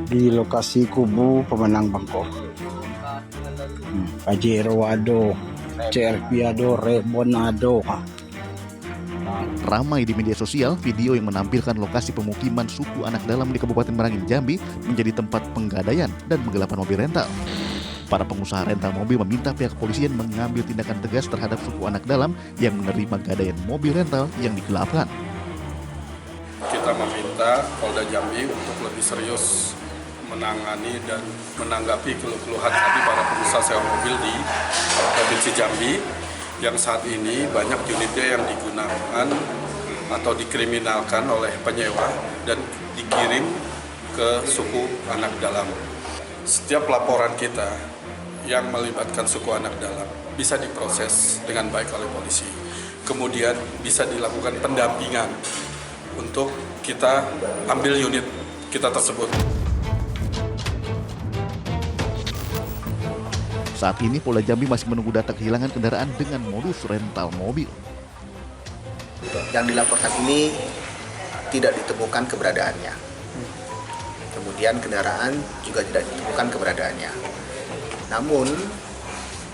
di lokasi kubu pemenang Bangkok. Pajero ado, CRP ado, Rebon ado. Ramai di media sosial, video yang menampilkan lokasi pemukiman suku anak dalam di Kabupaten Merangin, Jambi menjadi tempat penggadaian dan penggelapan mobil rental. Para pengusaha rental mobil meminta pihak kepolisian mengambil tindakan tegas terhadap suku anak dalam yang menerima gadaian mobil rental yang digelapkan. Kita meminta Polda Jambi untuk lebih serius menangani dan menanggapi keluhan hati para pengusaha sewa mobil di Provinsi Jambi yang saat ini banyak unitnya yang digunakan atau dikriminalkan oleh penyewa dan dikirim ke suku anak dalam. Setiap laporan kita yang melibatkan suku anak dalam bisa diproses dengan baik oleh polisi. Kemudian bisa dilakukan pendampingan untuk kita ambil unit kita tersebut. Saat ini Polda Jambi masih menunggu data kehilangan kendaraan dengan modus rental mobil. Yang dilaporkan ini tidak ditemukan keberadaannya. Kemudian kendaraan juga tidak ditemukan keberadaannya. Namun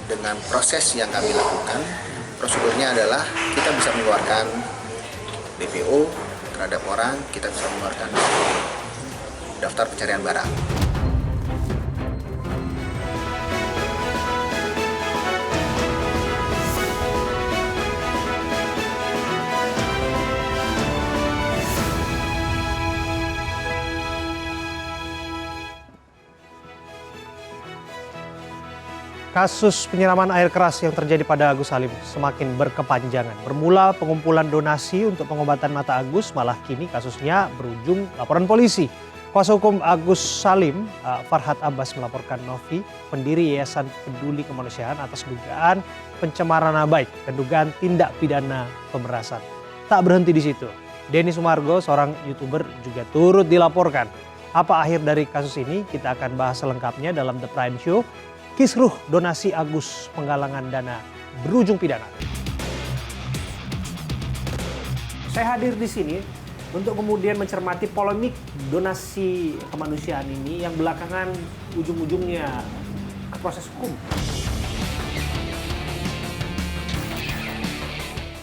dengan proses yang kami lakukan, prosedurnya adalah kita bisa mengeluarkan DPO terhadap orang, kita bisa mengeluarkan daftar pencarian barang. Kasus penyiraman air keras yang terjadi pada Agus Salim semakin berkepanjangan. Bermula pengumpulan donasi untuk pengobatan mata Agus, malah kini kasusnya berujung laporan polisi. Kuasa hukum Agus Salim, Farhad Abbas, melaporkan Novi, pendiri Yayasan Peduli Kemanusiaan, atas dugaan pencemaran nama baik dan dugaan tindak pidana pemerasan. Tak berhenti di situ, Denny Sumargo, seorang YouTuber, juga turut dilaporkan. Apa akhir dari kasus ini? Kita akan bahas selengkapnya dalam The Prime Show. Kisruh donasi Agus penggalangan dana berujung pidana. Saya hadir di sini untuk kemudian mencermati polemik donasi kemanusiaan ini yang belakangan ujung-ujungnya ke proses hukum.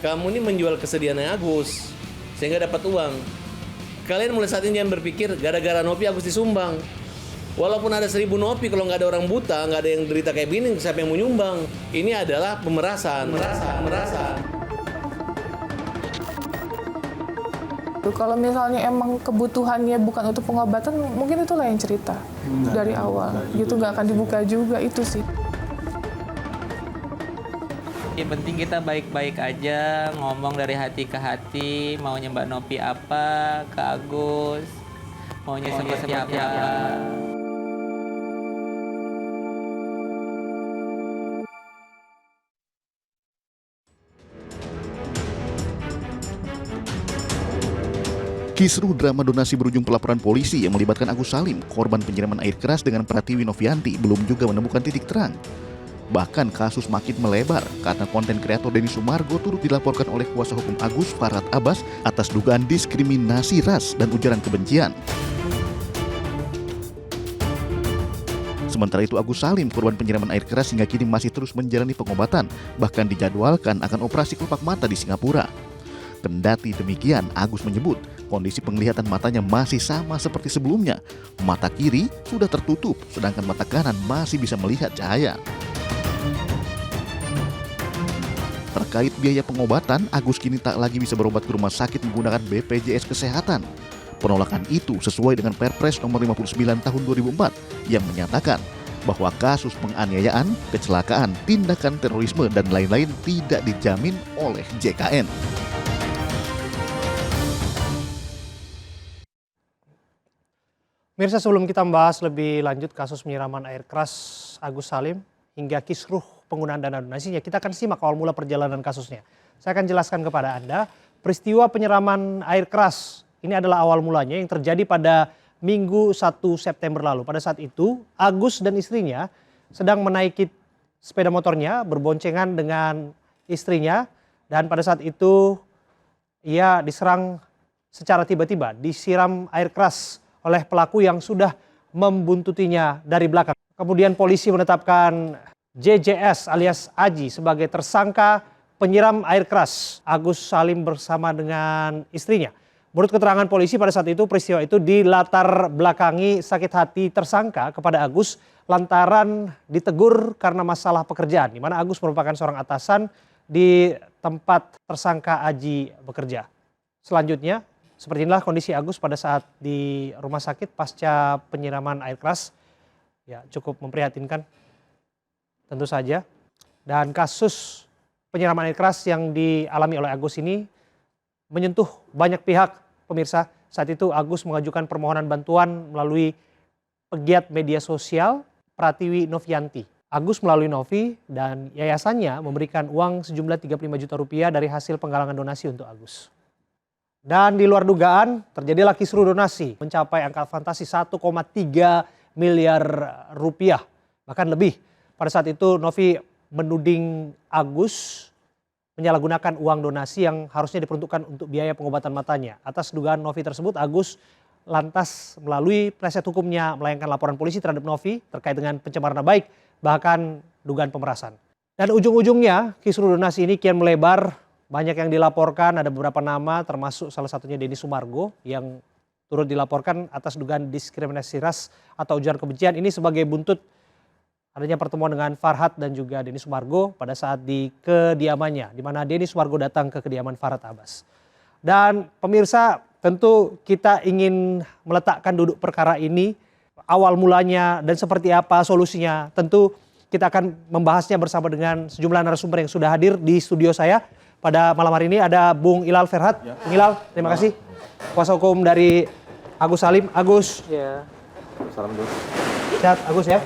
Kamu ini menjual kesediaannya Agus sehingga dapat uang. Kalian mulai saat ini jangan berpikir gara-gara Novi Agus disumbang. Walaupun ada 1000 Nopi, kalau nggak ada orang buta, nggak ada yang derita kayak gini, siapa yang mau nyumbang? Ini adalah pemerasan. Kalau misalnya emang kebutuhannya bukan untuk pengobatan, mungkin itu lain cerita dari awal. Gitu nggak akan dibuka juga, itu sih. Yang penting kita baik-baik aja, ngomong dari hati ke hati, maunya Mbak Nopi apa, ke Agus, maunya seperti apa. Kisruh drama donasi berujung pelaporan polisi yang melibatkan Agus Salim, korban penyiraman air keras, dengan Pratiwi Novianti belum juga menemukan titik terang. Bahkan kasus makin melebar karena konten kreator Denny Sumargo turut dilaporkan oleh kuasa hukum Agus, Farhad Abbas, atas dugaan diskriminasi ras dan ujaran kebencian. Sementara itu Agus Salim, korban penyiraman air keras, hingga kini masih terus menjalani pengobatan, bahkan dijadwalkan akan operasi kelopak mata di Singapura. Kendati demikian, Agus menyebut kondisi penglihatan matanya masih sama seperti sebelumnya. Mata kiri sudah tertutup, sedangkan mata kanan masih bisa melihat cahaya. Terkait biaya pengobatan, Agus kini tak lagi bisa berobat ke rumah sakit menggunakan BPJS Kesehatan. Penolakan itu sesuai dengan Perpres nomor 59 tahun 2004 yang menyatakan bahwa kasus penganiayaan, kecelakaan, tindakan terorisme, dan lain-lain tidak dijamin oleh JKN. Mirsa, sebelum kita membahas lebih lanjut kasus penyiraman air keras Agus Salim hingga kisruh penggunaan dana donasinya, kita akan simak awal mula perjalanan kasusnya. Saya akan jelaskan kepada Anda, peristiwa penyiraman air keras ini adalah awal mulanya yang terjadi pada Minggu 1 September lalu. Pada saat itu, Agus dan istrinya sedang menaiki sepeda motornya berboncengan dengan istrinya, dan pada saat itu ia diserang secara tiba-tiba, disiram air keras oleh pelaku yang sudah membuntutinya dari belakang. Kemudian polisi menetapkan JJS alias Aji sebagai tersangka penyiram air keras Agus Salim bersama dengan istrinya. Menurut keterangan polisi pada saat itu peristiwa itu dilatar belakangi sakit hati tersangka kepada Agus lantaran ditegur karena masalah pekerjaan, di mana Agus merupakan seorang atasan di tempat tersangka Aji bekerja. Selanjutnya, seperti inilah kondisi Agus pada saat di rumah sakit pasca penyiraman air keras. Ya, cukup memprihatinkan tentu saja. Dan kasus penyiraman air keras yang dialami oleh Agus ini menyentuh banyak pihak, pemirsa. Saat itu Agus mengajukan permohonan bantuan melalui pegiat media sosial Pratiwi Novianti. Agus melalui Novi dan yayasannya memberikan uang sejumlah 35 juta rupiah dari hasil penggalangan donasi untuk Agus. Dan di luar dugaan terjadilah kisruh donasi mencapai angka fantasi 1,3 miliar rupiah. Bahkan lebih. Pada saat itu Novi menuding Agus menyalahgunakan uang donasi yang harusnya diperuntukkan untuk biaya pengobatan matanya. Atas dugaan Novi tersebut, Agus lantas melalui penasihat hukumnya melayangkan laporan polisi terhadap Novi terkait dengan pencemaran nama baik, bahkan dugaan pemerasan. Dan ujung-ujungnya kisruh donasi ini kian melebar, banyak yang dilaporkan, ada beberapa nama termasuk salah satunya Denny Sumargo yang turut dilaporkan atas dugaan diskriminasi ras atau ujaran kebencian. Ini sebagai buntut adanya pertemuan dengan Farhad dan juga Denny Sumargo pada saat di kediamannya, di mana Denny Sumargo datang ke kediaman Farhad Abbas. Dan pemirsa, tentu kita ingin meletakkan duduk perkara ini, awal mulanya dan seperti apa solusinya. Tentu kita akan membahasnya bersama dengan sejumlah narasumber yang sudah hadir di studio saya. Pada malam hari ini ada Bung Ilal Ferhat. Bung Ilal, terima kasih. Kuasa hukum dari Agus Salim. Agus. Ya. Salam dulu. Sehat Agus ya.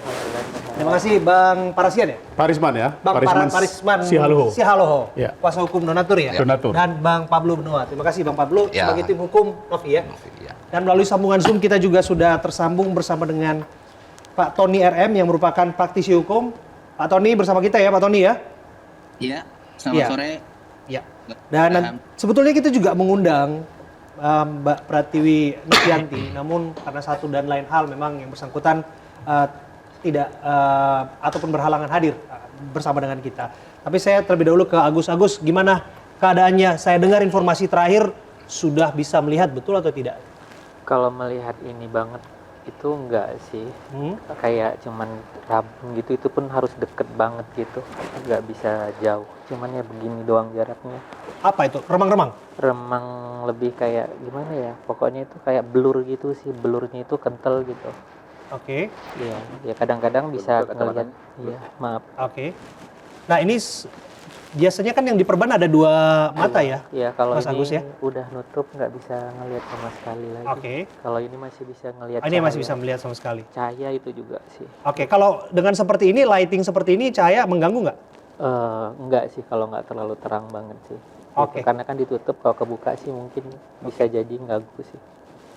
Terima kasih Bang Parasian ya. Parisman ya. Bang Parisman Sihaloho. Ya. Kuasa hukum donatur ya. Donatur. Dan Bang Pablo Benoa. Terima kasih Bang Pablo Ya. sebagai tim hukum Novi ya. Dan melalui sambungan Zoom kita juga sudah tersambung bersama dengan Pak Tony RM yang merupakan praktisi hukum. Pak Tony bersama kita ya Pak Tony ya. Iya, selamat sore. Ya. Dan sebetulnya kita juga mengundang Mbak Pratiwi Novianti, namun karena satu dan lain hal memang yang bersangkutan tidak ataupun berhalangan hadir bersama dengan kita. Tapi saya terlebih dahulu ke Agus. Agus, gimana keadaannya? Saya dengar informasi terakhir sudah bisa melihat, betul atau tidak? Kalau melihat ini banget itu enggak sih. Kayak cuman rabun gitu, itu pun harus deket banget gitu. Enggak bisa jauh. Cuman ya begini doang jaraknya. Apa itu? Remang-remang? Remang lebih kayak gimana ya? Pokoknya itu kayak blur gitu sih. Blurnya itu kental gitu. Oke. Iya, ya kadang-kadang bisa ngelihat. Iya, maaf. Oke. Nah ini biasanya kan yang diperban ada dua mata ya? Iya, kalau Mas ini Agus ya? udah nutup nggak bisa ngelihat sama sekali lagi. Oke. Kalau ini masih bisa ngelihat. Ini masih bisa melihat sama sekali. Cahaya itu juga sih. Oke, kalau dengan seperti ini, lighting seperti ini, cahaya mengganggu nggak? Enggak sih, kalau nggak terlalu terang banget sih. Oke. Karena kan ditutup, kalau kebuka sih mungkin bisa jadi ganggu sih.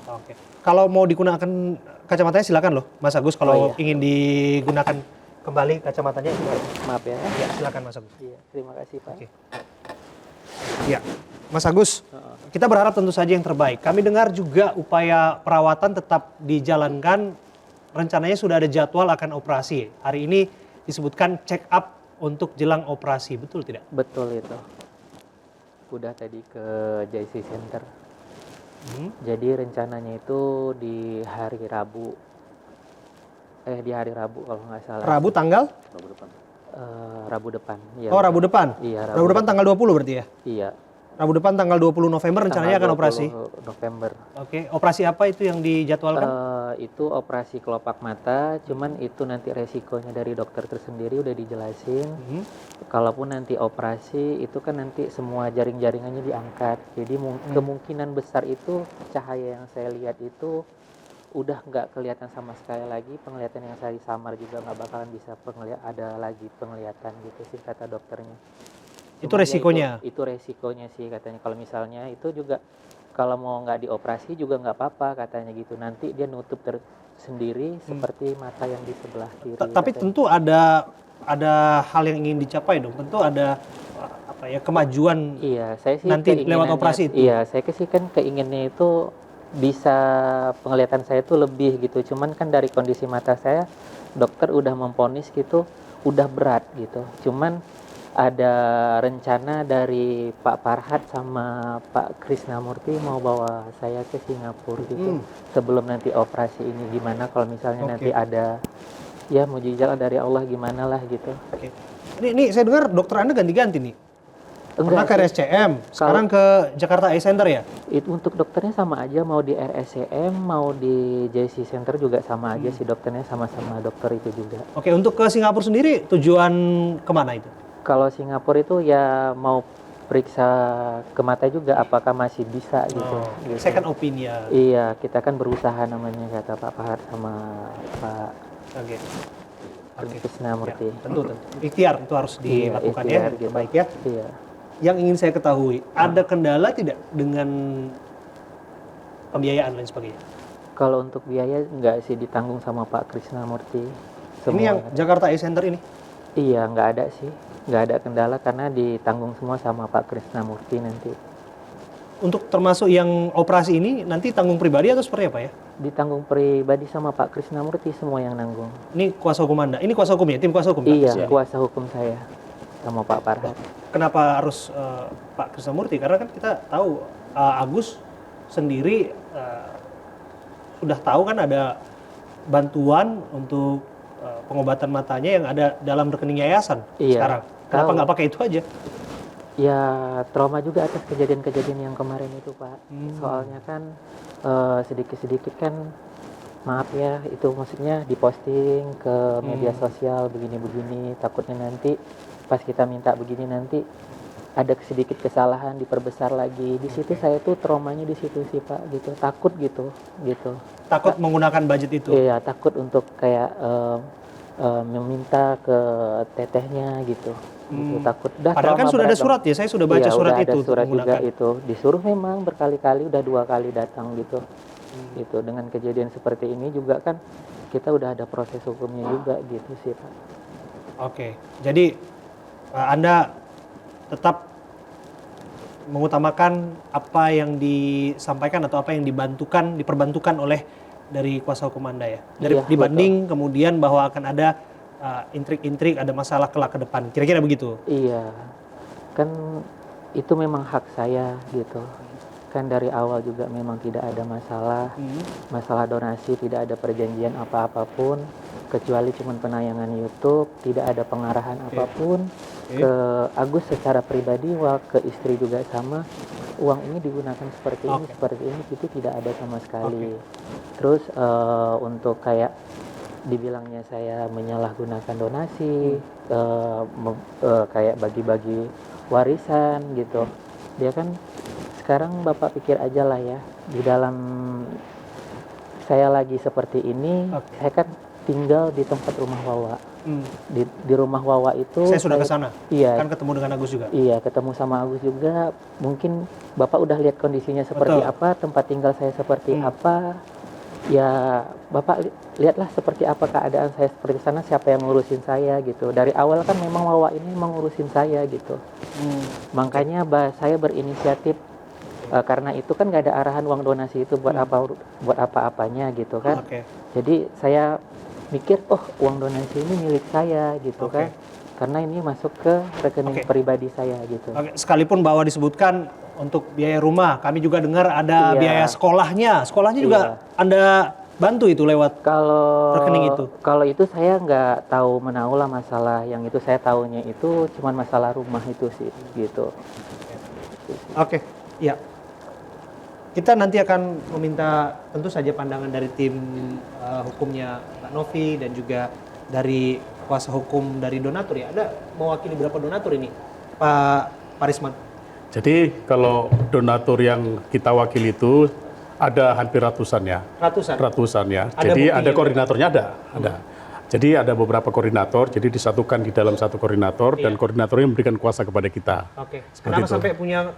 Oke. Kalau mau digunakan kacamatanya silakan loh, Mas Agus. Kalau ingin digunakan kembali kacamatanya, maaf ya. Ya, silakan Mas Agus. Iya, terima kasih Pak. Oke. Ya, Mas Agus, kita berharap tentu saja yang terbaik. Kami dengar juga upaya perawatan tetap dijalankan. Rencananya sudah ada jadwal akan operasi. Hari ini disebutkan check up untuk jelang operasi, betul tidak? Betul itu. Udah tadi ke JC Center. Jadi rencananya itu di hari Rabu. Di hari Rabu kalau nggak salah. Rabu tanggal? Rabu depan. Ya, Oh, Rabu depan? Iya, Rabu depan tanggal 20 berarti ya? Iya. Rabu depan tanggal 20 November rencananya akan operasi? November. Oke, operasi apa itu yang dijadwalkan? Itu operasi kelopak mata, cuman itu nanti resikonya dari dokter tersendiri udah dijelasin. Kalaupun nanti operasi itu kan nanti semua jaring-jaringannya diangkat. Jadi kemungkinan besar itu cahaya yang saya lihat itu udah nggak kelihatan sama sekali lagi. Penglihatan yang saya samar juga nggak bakalan bisa ada lagi penglihatan gitu sih kata dokternya. Itu resikonya? Ya, itu resikonya sih katanya. Kalau misalnya itu juga kalau mau nggak dioperasi juga nggak apa-apa katanya gitu. Nanti dia nutup sendiri seperti mata yang di sebelah kiri. Tapi katanya. tentu ada hal yang ingin dicapai dong. Tentu ada kemajuan. Iya, saya sih nanti lewat operasi itu. Iya, saya sih kan keinginannya itu bisa penglihatan saya tuh lebih gitu. Cuman kan dari kondisi mata saya, dokter udah memvonis gitu, udah berat gitu. Cuman ada rencana dari Pak Farhat sama Pak Krisnamurti mau bawa saya ke Singapura gitu. Sebelum nanti operasi ini gimana kalau misalnya nanti ada ya mujizat dari Allah gimana lah gitu. Oke. Ini saya dengar dokter Anda ganti-ganti nih. Pernah ke Enggak sih. RSCM, sekarang ke Jakarta Eye Center ya? Itu untuk dokternya sama aja, mau di RSCM mau di JC Center juga sama aja sih, dokternya sama-sama dokter itu juga. Oke, untuk ke Singapura sendiri tujuan kemana itu? Kalau Singapura itu ya mau periksa ke mata juga apakah masih bisa gitu. Gitu. Second opinion. Iya, kita kan berusaha namanya kata Pak Farhat sama Pak Oke. Krisnamurti. Ya, tentu. Ikhtiar itu harus dilakukan ikhtiar ya, gitu. baik ya. Iya. Yang ingin saya ketahui, ada kendala tidak dengan pembiayaan dan sebagainya? Kalau untuk biaya enggak sih, ditanggung sama Pak Krisnamurti. Ini yang Jakarta Eye Center ini? Iya, nggak ada sih. Nggak ada kendala karena ditanggung semua sama Pak Krisnamurti nanti. Untuk termasuk yang operasi ini nanti tanggung pribadi atau seperti apa ya? Ditanggung pribadi sama Pak Krisnamurti, semua yang nanggung. Ini kuasa hukum Anda? Ini kuasa hukum ya? Tim kuasa hukum? Pak? Iya, kuasa hukum saya sama Pak Farhat. Kenapa harus Pak Krisnamurti? Karena kan kita tahu Agus sendiri sudah tahu kan ada bantuan untuk pengobatan matanya yang ada dalam rekening yayasan sekarang. Kenapa nggak pakai itu aja? Ya trauma juga atas kejadian-kejadian yang kemarin itu Pak. Soalnya kan sedikit-sedikit kan, maaf ya, itu maksudnya diposting ke media sosial begini-begini, takutnya nanti pas kita minta begini nanti ada sedikit kesalahan diperbesar lagi. Di situ saya tuh traumanya di situ sih Pak, gitu. Takut gitu. Takut menggunakan budget itu? Iya, takut untuk kayak meminta ke tetehnya gitu. Gitu, takut. Padahal kan sudah ada surat ya, saya sudah baca surat itu. Iya, ada surat juga itu. Disuruh memang berkali-kali, udah 2 kali datang gitu. Gitu. Dengan kejadian seperti ini juga kan kita udah ada proses hukumnya juga gitu sih Pak. Oke, jadi Anda tetap mengutamakan apa yang disampaikan atau apa yang diperbantukan oleh dari kuasa hukum Anda ya? Dibanding kemudian bahwa akan ada intrik-intrik, ada masalah kelak ke depan. Kira-kira begitu? Iya, kan itu memang hak saya gitu. Kan dari awal juga memang tidak ada masalah donasi, tidak ada perjanjian apa-apapun, kecuali cuma penayangan YouTube, tidak ada pengarahan apapun ke Agus secara pribadi, ke istri juga sama. Uang ini digunakan seperti ini, itu tidak ada sama sekali. Terus untuk kayak dibilangnya saya menyalahgunakan donasi, kayak bagi-bagi warisan gitu. Dia kan sekarang Bapak pikir aja lah ya, di dalam saya lagi seperti ini, saya kan tinggal di tempat rumah Wawa. Di rumah Wawa itu saya sudah ke sana. Iya. Kan ketemu dengan Agus juga. Iya, ketemu sama Agus juga. Mungkin Bapak udah lihat kondisinya seperti apa, tempat tinggal saya seperti apa. Ya, Bapak lihatlah seperti apa keadaan saya seperti sana, siapa yang ngurusin saya gitu. Dari awal kan memang Wawa ini mengurusin saya gitu. Makanya saya berinisiatif karena itu kan nggak ada arahan uang donasi itu buat apa-apanya gitu kan. Jadi saya mikir, uang donasi ini milik saya gitu kan. Karena ini masuk ke rekening pribadi saya gitu. Sekalipun bahwa disebutkan untuk biaya rumah, kami juga dengar ada biaya sekolahnya. Sekolahnya juga Anda bantu itu lewat rekening itu? Kalau itu saya nggak tahu menahu lah masalah yang itu. Saya tahunya itu cuma masalah rumah itu sih gitu. Oke, ya. Kita nanti akan meminta tentu saja pandangan dari tim hukumnya Pak Novi dan juga dari kuasa hukum dari donatur ya. Ada mewakili berapa donatur ini, Pak Risman? Jadi kalau donatur yang kita wakili itu ada hampir ratusan ya. Ratusan ya. Jadi ada koordinatornya ada. Jadi ada beberapa koordinator, jadi disatukan di dalam satu koordinator dan koordinatornya memberikan kuasa kepada kita. Kenapa sampai punya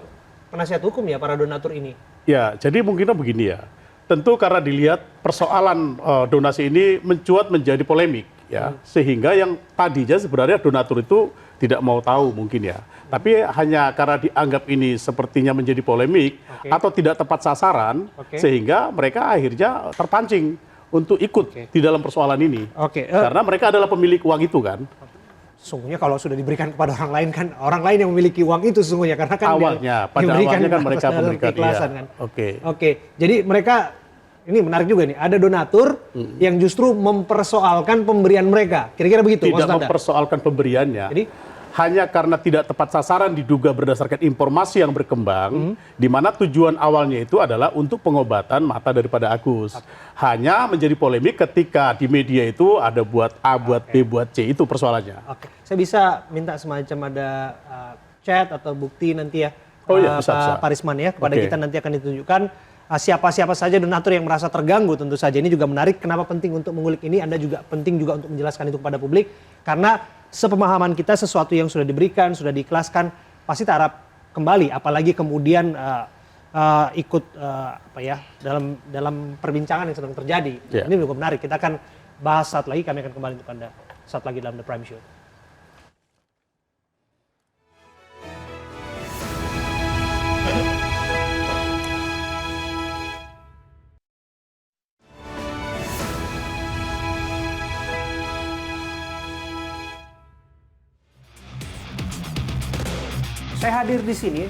penasihat hukum ya para donatur ini? Ya, jadi mungkin begini ya. Tentu karena dilihat persoalan donasi ini mencuat menjadi polemik. ya, sehingga yang tadinya sebenarnya donatur itu tidak mau tahu mungkin ya. Tapi hanya karena dianggap ini sepertinya menjadi polemik atau tidak tepat sasaran, sehingga mereka akhirnya terpancing untuk ikut di dalam persoalan ini. Karena mereka adalah pemilik uang itu kan. Sesungguhnya kalau sudah diberikan kepada orang lain kan orang lain yang memiliki uang itu sesungguhnya karena kan pada awalnya kan mereka memberikan kan. Jadi mereka ini menarik juga nih, ada donatur yang justru mempersoalkan pemberian mereka. Kira-kira begitu maksud Anda? Tidak mempersoalkan pemberiannya. Jadi hanya karena tidak tepat sasaran diduga berdasarkan informasi yang berkembang, di mana tujuan awalnya itu adalah untuk pengobatan mata daripada Agus. Hanya menjadi polemik ketika di media itu ada buat A, buat B, buat C, itu persoalannya. Saya bisa minta semacam ada chat atau bukti nanti ya, bisa. Pak Risman ya, kepada kita nanti akan ditunjukkan siapa-siapa saja donatur yang merasa terganggu. Tentu saja ini juga menarik, kenapa penting untuk mengulik ini, Anda juga penting juga untuk menjelaskan itu kepada publik, karena sepemahaman kita sesuatu yang sudah diberikan, sudah diikhlaskan, pasti taraf kembali, apalagi kemudian ikut dalam perbincangan yang sedang terjadi. Ini cukup menarik, kita akan bahas saat lagi, kami akan kembali untuk Anda saat lagi dalam The Prime Show. Saya hadir di sini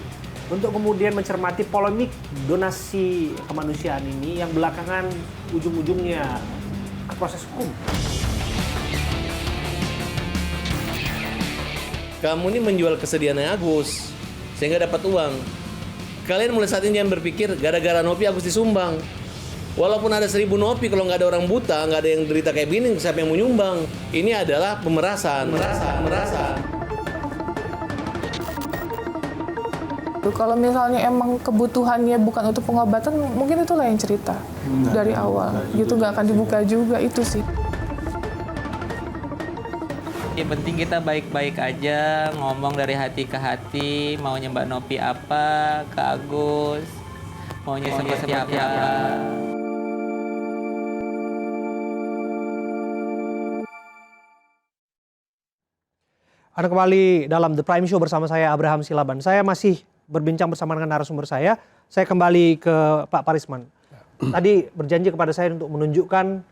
untuk kemudian mencermati polemik donasi kemanusiaan ini yang belakangan ujung-ujungnya ke proses hukum. Kamu ini menjual kesediaannya Agus sehingga dapat uang. Kalian mulai saat ini jangan berpikir gara-gara Nopi Agus disumbang. Walaupun ada 1000 Nopi, kalau nggak ada orang buta, nggak ada yang derita kayak gini, siapa yang mau nyumbang? Ini adalah pemerasan. Kalau misalnya emang kebutuhannya bukan untuk pengobatan, mungkin itu lain cerita dari awal. Gitu nggak akan dibuka juga, itu sih. Yang penting kita baik-baik aja, ngomong dari hati ke hati, maunya Mbak Nopi apa, ke Agus, maunya seperti apa. Anda kembali dalam The Prime Show bersama saya Abraham Silaban. Saya masih berbincang bersama dengan narasumber saya. Saya kembali ke Pak Parisman. Tadi berjanji kepada saya untuk menunjukkan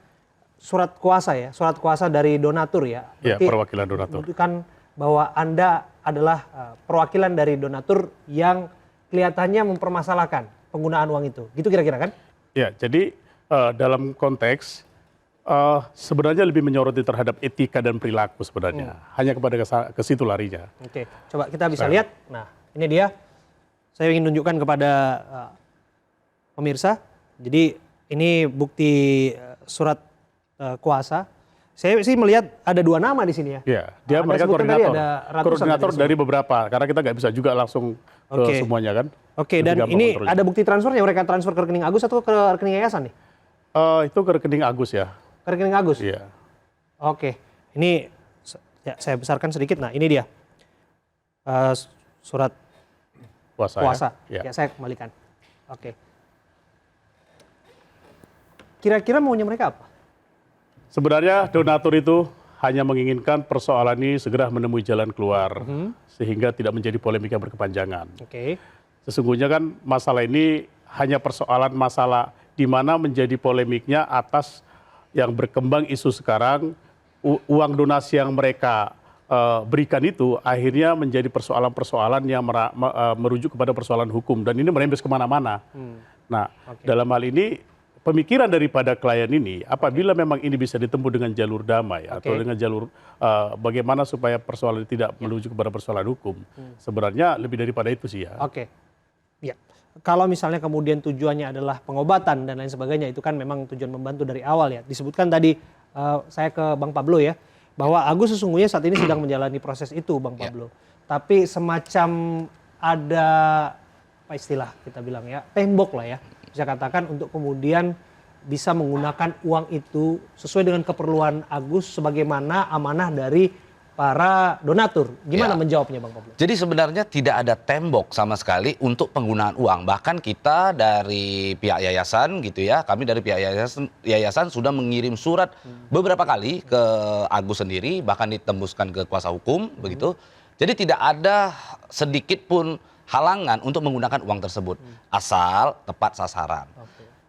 surat kuasa ya, surat kuasa dari donatur ya. Iya, perwakilan donatur. Menunjukkan bahwa Anda adalah perwakilan dari donatur yang kelihatannya mempermasalahkan penggunaan uang itu. Gitu kira-kira kan? Ya, jadi dalam konteks sebenarnya lebih menyoroti terhadap etika dan perilaku sebenarnya. Hanya kepada ke situ larinya. Oke, coba kita bisa lihat. Nah, ini dia. Saya ingin tunjukkan kepada pemirsa. Jadi ini bukti surat kuasa. Saya sih melihat ada 2 nama di sini ya. Iya, dia mereka koordinator dari beberapa. Karena kita nggak bisa juga langsung ke semuanya kan. Oke, dan ini ada bukti transfernya. Mereka transfer ke rekening Agus atau ke rekening yayasan nih? Itu ke rekening Agus ya. Ke rekening Agus? Iya. Oke, ini ya, saya besarkan sedikit. Nah, ini dia surat kuasa. Ya, saya kembalikan. Oke. Kira-kira maunya mereka apa? Sebenarnya donatur itu hanya menginginkan persoalan ini segera menemui jalan keluar. Sehingga tidak menjadi polemik yang berkepanjangan. Sesungguhnya kan masalah ini hanya persoalan masalah di mana menjadi polemiknya atas yang berkembang isu sekarang, uang donasi yang mereka berikan itu akhirnya menjadi persoalan-persoalan yang merujuk kepada persoalan hukum dan ini merembes kemana-mana. Nah, dalam hal ini pemikiran daripada klien ini apabila memang ini bisa ditempuh dengan jalur damai atau dengan jalur bagaimana supaya persoalan tidak merujuk kepada persoalan hukum, sebenarnya lebih daripada itu sih ya. Ya. Kalau misalnya kemudian tujuannya adalah pengobatan dan lain sebagainya, itu kan memang tujuan membantu dari awal ya. Disebutkan tadi saya ke Bang Pablo ya, bahwa Agus sesungguhnya saat ini sedang menjalani proses itu, Bang Pablo. Tapi semacam ada apa istilah kita bilang ya, tembok lah ya, bisa katakan untuk kemudian bisa menggunakan uang itu sesuai dengan keperluan Agus sebagaimana amanah dari para donatur. Gimana Ya. menjawabnya Bang Koplo? Jadi sebenarnya tidak ada tembok sama sekali untuk penggunaan uang. Bahkan kita dari pihak yayasan gitu ya, kami dari pihak yayasan sudah mengirim surat beberapa kali ke Agus sendiri, bahkan ditembuskan ke kuasa hukum begitu. Jadi tidak ada sedikit pun halangan untuk menggunakan uang tersebut asal tepat sasaran.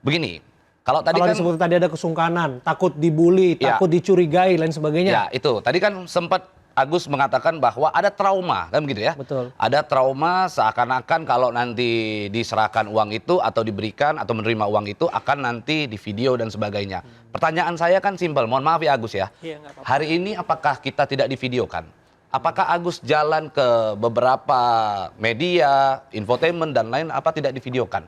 Begini, kalau tadi Kalau kan disebut tadi ada kesungkanan, takut dibully, Ya. takut dicurigai, lain sebagainya. ya itu tadi kan sempat Agus mengatakan bahwa ada trauma, kan begitu ya? Betul. Ada trauma seakan-akan kalau nanti diserahkan uang itu atau diberikan atau menerima uang itu akan nanti di video dan sebagainya. Pertanyaan saya kan simpel, mohon maaf ya Agus ya. Iya, nggak apa-apa. Hari ini apakah kita tidak divideokan? Apakah Agus jalan ke beberapa media, infotainment dan lain apa tidak divideokan?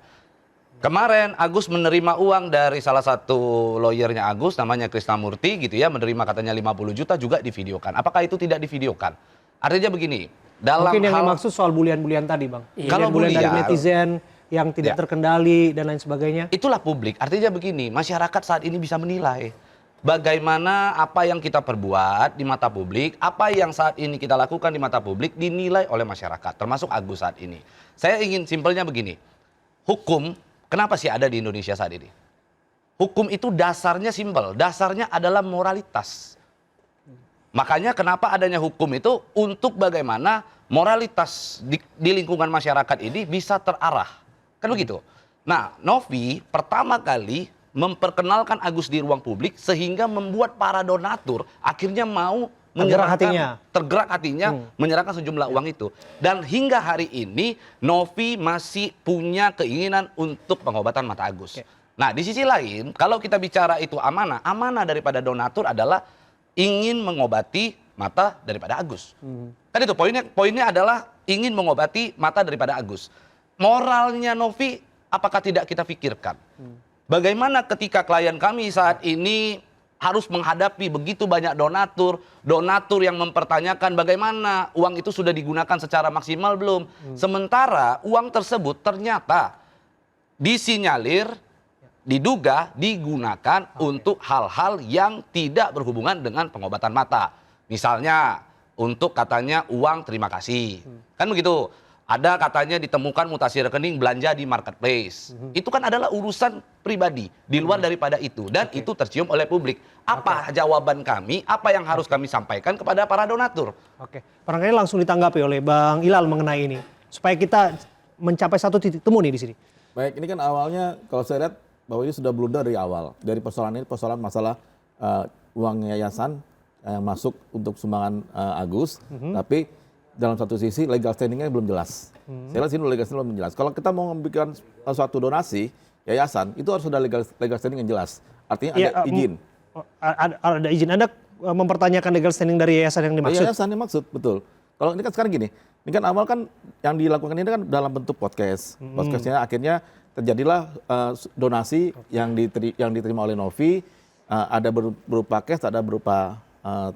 Kemarin Agus menerima uang dari salah satu lawyernya Agus namanya Krisnamurti gitu ya, menerima katanya 50 juta juga divideokan. Apakah itu tidak divideokan? Artinya begini, dalam Mungkin yang hal dimaksud soal bulian-bulian tadi Bang. Kalau Bulian dari bulian, netizen yang tidak Ya. terkendali dan lain sebagainya. itulah publik. Artinya begini, masyarakat saat ini bisa menilai bagaimana apa yang kita perbuat di mata publik, apa yang saat ini kita lakukan di mata publik dinilai oleh masyarakat, termasuk Agus saat ini. Saya ingin simpelnya begini, hukum kenapa sih ada di Indonesia saat ini? Hukum itu dasarnya simpel, dasarnya adalah moralitas. Makanya kenapa adanya hukum itu untuk bagaimana moralitas di lingkungan masyarakat ini bisa terarah. Kan begitu? Nah, Novi pertama kali memperkenalkan Agus di ruang publik sehingga membuat para donatur akhirnya mau tergerak hatinya menyerahkan sejumlah uang itu. Dan hingga hari ini Novi masih punya keinginan untuk pengobatan mata Agus. Nah, di sisi lain kalau kita bicara itu amanah daripada donatur adalah ingin mengobati mata daripada Agus. Kan itu poinnya adalah ingin mengobati mata daripada Agus. Moralnya Novi apakah tidak kita pikirkan? Bagaimana ketika klien kami saat ini harus menghadapi begitu banyak donatur yang mempertanyakan bagaimana uang itu sudah digunakan secara maksimal belum. Sementara uang tersebut ternyata disinyalir, diduga digunakan untuk hal-hal yang tidak berhubungan dengan pengobatan mata. Misalnya untuk katanya uang terima kasih. Kan begitu. Ada katanya ditemukan mutasi rekening belanja di marketplace. Itu kan adalah urusan pribadi di luar daripada itu dan itu tercium oleh publik. Apa jawaban kami? Apa yang harus kami sampaikan kepada para donatur? Oke, barangkali langsung ditanggapi oleh Bang Ilal mengenai ini supaya kita mencapai satu titik temu nih di sini. Baik, ini kan awalnya kalau saya lihat bahwa ini sudah blunder dari awal. Dari persoalan ini persoalan masalah uang yayasan yang masuk untuk sumbangan Agus, tapi dalam satu sisi legal standingnya belum jelas. Saya lihat sini legal standing belum jelas. Kalau kita mau memberikan suatu donasi yayasan, itu harus ada legal standing yang jelas. Artinya ada izin. Ada izin. Anda mempertanyakan legal standing dari yayasan yang dimaksud? Yayasan yang maksud, betul. Kalau ini kan sekarang gini, ini kan awal kan yang dilakukan ini kan dalam bentuk podcast. Podcastnya akhirnya terjadilah donasi yang diterima oleh Novi, ada berupa cash, ada berupa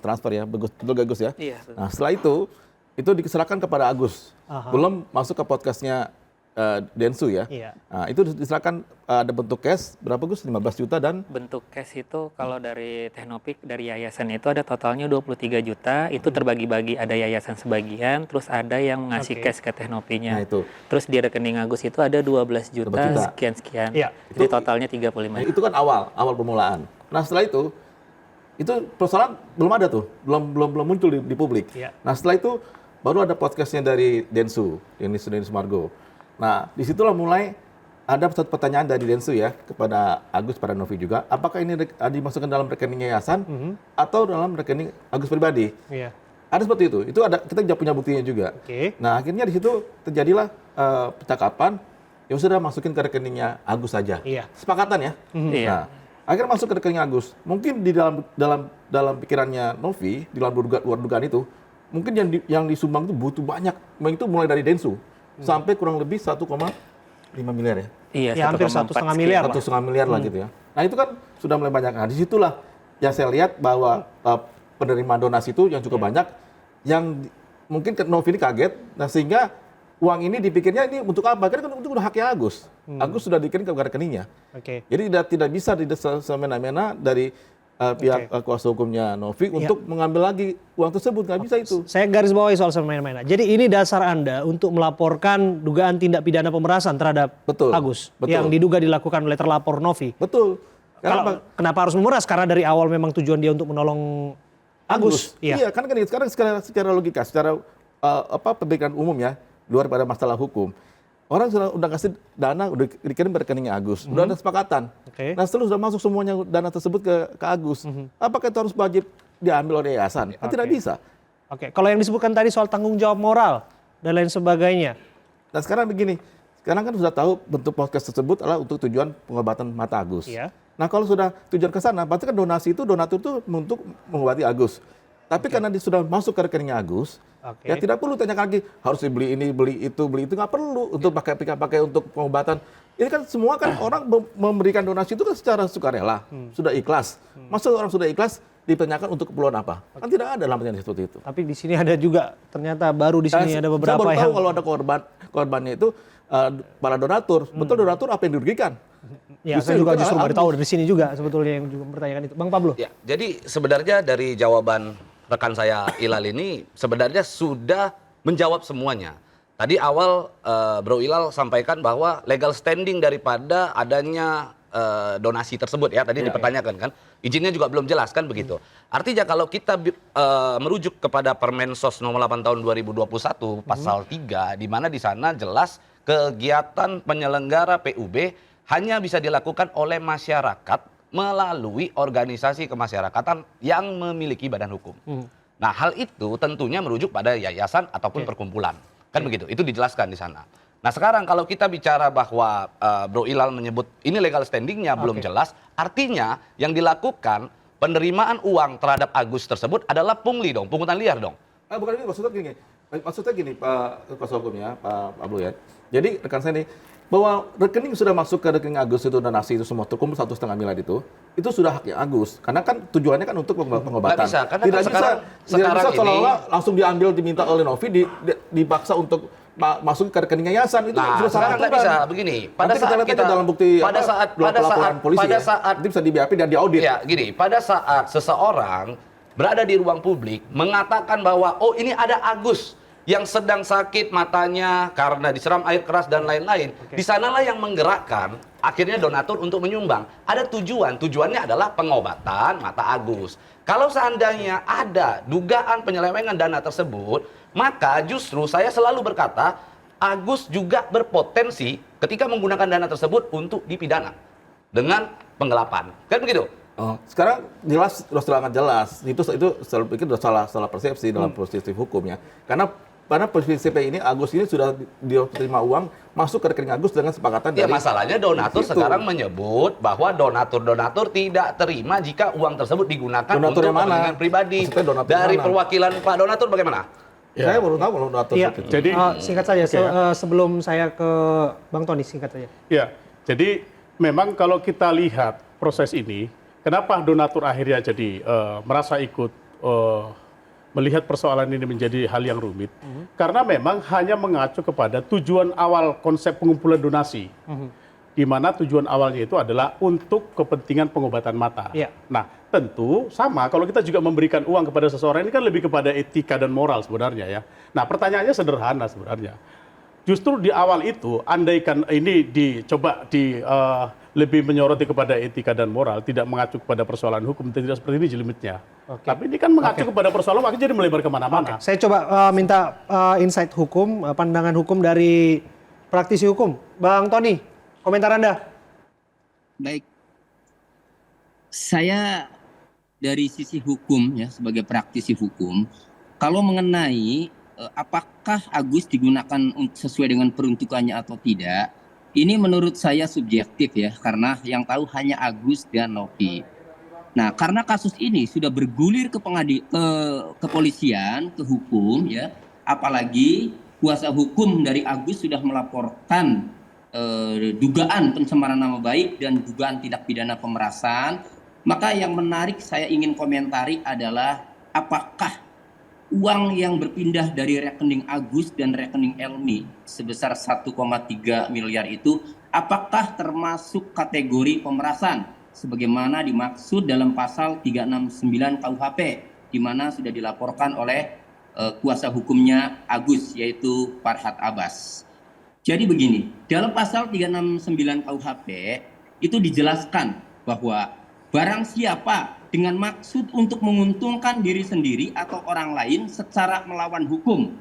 transfer ya, betul gak Gus ya? Iya. Nah setelah itu diserahkan kepada Agus, belum masuk ke podcastnya Densu ya. Iya. Nah, itu diserahkan ada bentuk cash berapa Gus? 15 juta dan bentuk cash itu kalau dari Teknopik dari yayasan itu ada totalnya 23 juta, itu terbagi-bagi, ada yayasan sebagian, terus ada yang ngasih cash ke Teknopinya. Nah, itu. Terus di rekening Agus itu ada 12 juta sekian-sekian. Iya. Jadi totalnya 35 juta. Itu kan awal permulaan. Nah, setelah itu persoalan belum ada tuh, belum muncul di publik. Iya. Nah, setelah itu baru ada podcastnya dari Densu Margo. Nah, disitulah mulai ada satu pertanyaan dari Densu ya kepada Agus, pada Novi juga. Apakah ini dimasukkan dalam rekening yayasan atau dalam rekening Agus pribadi? Iya. Ada seperti itu. Itu ada, kita juga punya buktinya juga. Nah, akhirnya di situ terjadilah percakapan. Ya sudah masukin ke rekeningnya Agus saja. Iya. Sepakatan ya. Nah, akhirnya masuk ke rekening Agus. Mungkin di dalam pikirannya Novi, di dalam luar dugaan itu, mungkin yang disumbang itu butuh banyak. Itu mulai dari Densu sampai kurang lebih 1,5 miliar ya. Iya, ya hampir 1,5 miliar lah. 1,5 miliar lah gitu ya. Nah itu kan sudah mulai banyak. Nah disitulah yang saya lihat bahwa penerimaan donasi itu yang cukup banyak, yang mungkin Novi ini kaget, nah sehingga uang ini dipikirnya ini untuk apa? Karena kan itu udah haknya Agus. Agus sudah dikirim ke rekeningnya. Jadi tidak bisa semena-mena dari pihak kuasa hukumnya Novi untuk mengambil lagi uang tersebut. Nggak bisa itu. Saya garis bawahi soal semena-mena. Jadi ini dasar Anda untuk melaporkan dugaan tindak pidana pemerasan terhadap Agus yang diduga dilakukan oleh terlapor Novi. Betul. Kenapa harus memeras? Karena dari awal memang tujuan dia untuk menolong Agus. Iya, kan sekarang secara logika, secara pendidikan umum ya, luar pada masalah hukum. Orang udah kasih dana, udah dikirim ke rekeningnya Agus, udah ada kesepakatan. Nah setelah sudah masuk semuanya dana tersebut ke Agus, apakah itu harus wajib diambil oleh yayasan? Kan tidak bisa. Kalau yang disebutkan tadi soal tanggung jawab moral dan lain sebagainya. Nah sekarang begini, sekarang kan sudah tahu bentuk podcast tersebut adalah untuk tujuan pengobatan mata Agus. Nah kalau sudah tujuan ke sana, berarti kan donatur itu untuk mengobati Agus. Tapi karena dia sudah masuk ke rekeningnya Agus, ya tidak perlu tanya lagi harus dibeli ini, beli itu, nggak perlu untuk pakai untuk pengobatan. Ini kan semua kan orang memberikan donasi itu kan secara sukarela, sudah ikhlas. Masa orang sudah ikhlas ditanyakan untuk keperluan apa? Kan tidak ada dalam pertanyaan seperti itu. Tapi di sini ada juga ternyata baru di sini ada beberapa saya baru tahu yang kalau ada korbannya itu para donatur. Betul donatur apa yang dirugikan? Ya, saya juga justru baru tahu dari sini juga sebetulnya yang juga mempertanyakan itu. Bang Pablo. Ya, jadi sebenarnya dari jawaban rekan saya Ilal ini sebenarnya sudah menjawab semuanya. Tadi awal Bro Ilal sampaikan bahwa legal standing daripada adanya donasi tersebut ya tadi dipertanyakan kan, izinnya juga belum jelas kan begitu. Artinya kalau kita merujuk kepada Permensos nomor 8 tahun 2021 pasal 3 di mana di sana jelas kegiatan penyelenggara PUB hanya bisa dilakukan oleh masyarakat melalui organisasi kemasyarakatan yang memiliki badan hukum. Nah, hal itu tentunya merujuk pada yayasan ataupun perkumpulan. Kan begitu, itu dijelaskan di sana. Nah, sekarang kalau kita bicara bahwa Bro Ilal menyebut ini legal standingnya belum jelas, artinya yang dilakukan penerimaan uang terhadap Agus tersebut adalah pungli dong, pungutan liar dong. Bukan ini, maksudnya gini Pak kuasa hukumnya, Pak Pablo ya. Jadi rekan saya nih, bahwa rekening sudah masuk ke rekening Agus itu donasi itu semua terkumpul 1,5 miliar itu sudah haknya Agus karena kan tujuannya kan untuk pengobatan. Nggak bisa, karena tidak sekarang bisa seolah-olah langsung diambil diminta oleh Novi dipaksa untuk masuk ke rekening yayasan itu nah, sudah salah aturan. Nggak bisa begini. Pada saat kita dalam bukti polisi itu bisa di BAP dan diaudit. Ya, gini, pada saat seseorang berada di ruang publik mengatakan bahwa oh ini ada Agus yang sedang sakit matanya karena diseram air keras dan lain-lain. Di sanalah yang menggerakkan akhirnya donatur untuk menyumbang. Ada tujuannya adalah pengobatan mata Agus. Kalau seandainya ada dugaan penyelewengan dana tersebut, maka justru saya selalu berkata Agus juga berpotensi ketika menggunakan dana tersebut untuk dipidana dengan penggelapan. Kan begitu? Sekarang jelas sudah sangat jelas. Itu saya pikir sudah salah persepsi dalam perspektif hukumnya. Karena prinsip ini Agus ini sudah diterima uang masuk ke rekening Agus dengan sepakatan dari masalahnya donatur sekarang menyebut bahwa donatur tidak terima jika uang tersebut digunakan untuk kepentingan pribadi. Dari perwakilan Pak Donatur bagaimana? Saya baru tahu kalau donatur. Jadi singkat saja sebelum saya ke Bang Tony singkat saja. Ya, jadi memang kalau kita lihat proses ini, kenapa donatur akhirnya jadi merasa ikut melihat persoalan ini menjadi hal yang rumit, karena memang hanya mengacu kepada tujuan awal konsep pengumpulan donasi, di mana tujuan awalnya itu adalah untuk kepentingan pengobatan mata. Nah, tentu sama kalau kita juga memberikan uang kepada seseorang ini kan lebih kepada etika dan moral sebenarnya ya. Nah, pertanyaannya sederhana sebenarnya. Justru di awal itu, andaikan ini lebih menyoroti kepada etika dan moral, tidak mengacu kepada persoalan hukum, tidak seperti ini jelimitnya. Tapi ini kan mengacu kepada persoalan, makanya jadi melebar kemana-mana. Saya coba minta insight hukum, pandangan hukum dari praktisi hukum. Bang Tony, komentar Anda. Baik. Saya dari sisi hukum ya, sebagai praktisi hukum, kalau mengenai apakah Agus digunakan sesuai dengan peruntukannya atau tidak, ini menurut saya subjektif ya, karena yang tahu hanya Agus dan Novi. Nah, karena kasus ini sudah bergulir ke kepolisian, ke hukum ya, apalagi kuasa hukum dari Agus sudah melaporkan dugaan pencemaran nama baik dan dugaan tindak pidana pemerasan, maka yang menarik saya ingin komentari adalah apakah uang yang berpindah dari rekening Agus dan rekening Elmi sebesar 1,3 miliar itu apakah termasuk kategori pemerasan sebagaimana dimaksud dalam pasal 369 KUHP, di mana sudah dilaporkan oleh kuasa hukumnya Agus, yaitu Farhad Abbas. Jadi begini, dalam pasal 369 KUHP itu dijelaskan bahwa barang siapa dengan maksud untuk menguntungkan diri sendiri atau orang lain secara melawan hukum,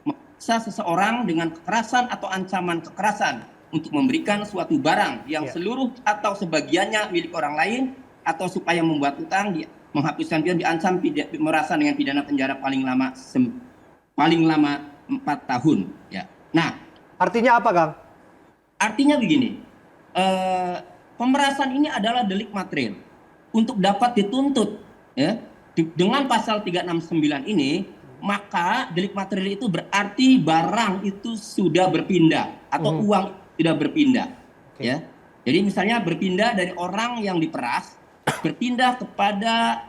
memaksa seseorang dengan kekerasan atau ancaman kekerasan untuk memberikan suatu barang yang seluruh atau sebagiannya milik orang lain, atau supaya membuat utang, menghapuskan piutang, diancam merasa dengan pidana penjara paling lama 4 tahun. Ya. Nah, artinya apa, Kang? Artinya begini, pemerasan ini adalah delik material. Untuk dapat dituntut ya, dengan pasal 369 ini, maka delik material itu berarti barang itu sudah berpindah atau uang sudah berpindah. Ya. Jadi misalnya berpindah dari orang yang diperas, berpindah kepada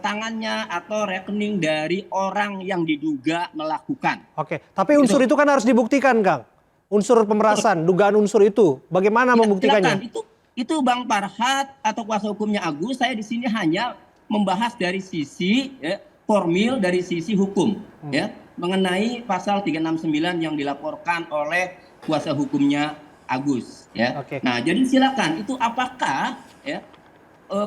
tangannya atau rekening dari orang yang diduga melakukan. Oke, tapi unsur itu kan harus dibuktikan, Kang. Unsur pemerasan, dugaan unsur itu, bagaimana membuktikannya? Silakan. Itu Bang Farhad atau kuasa hukumnya Agus, saya di sini hanya membahas dari sisi formil, dari sisi hukum, ya, mengenai pasal 369 yang dilaporkan oleh kuasa hukumnya Agus, ya. Nah, jadi silakan. Itu apakah ya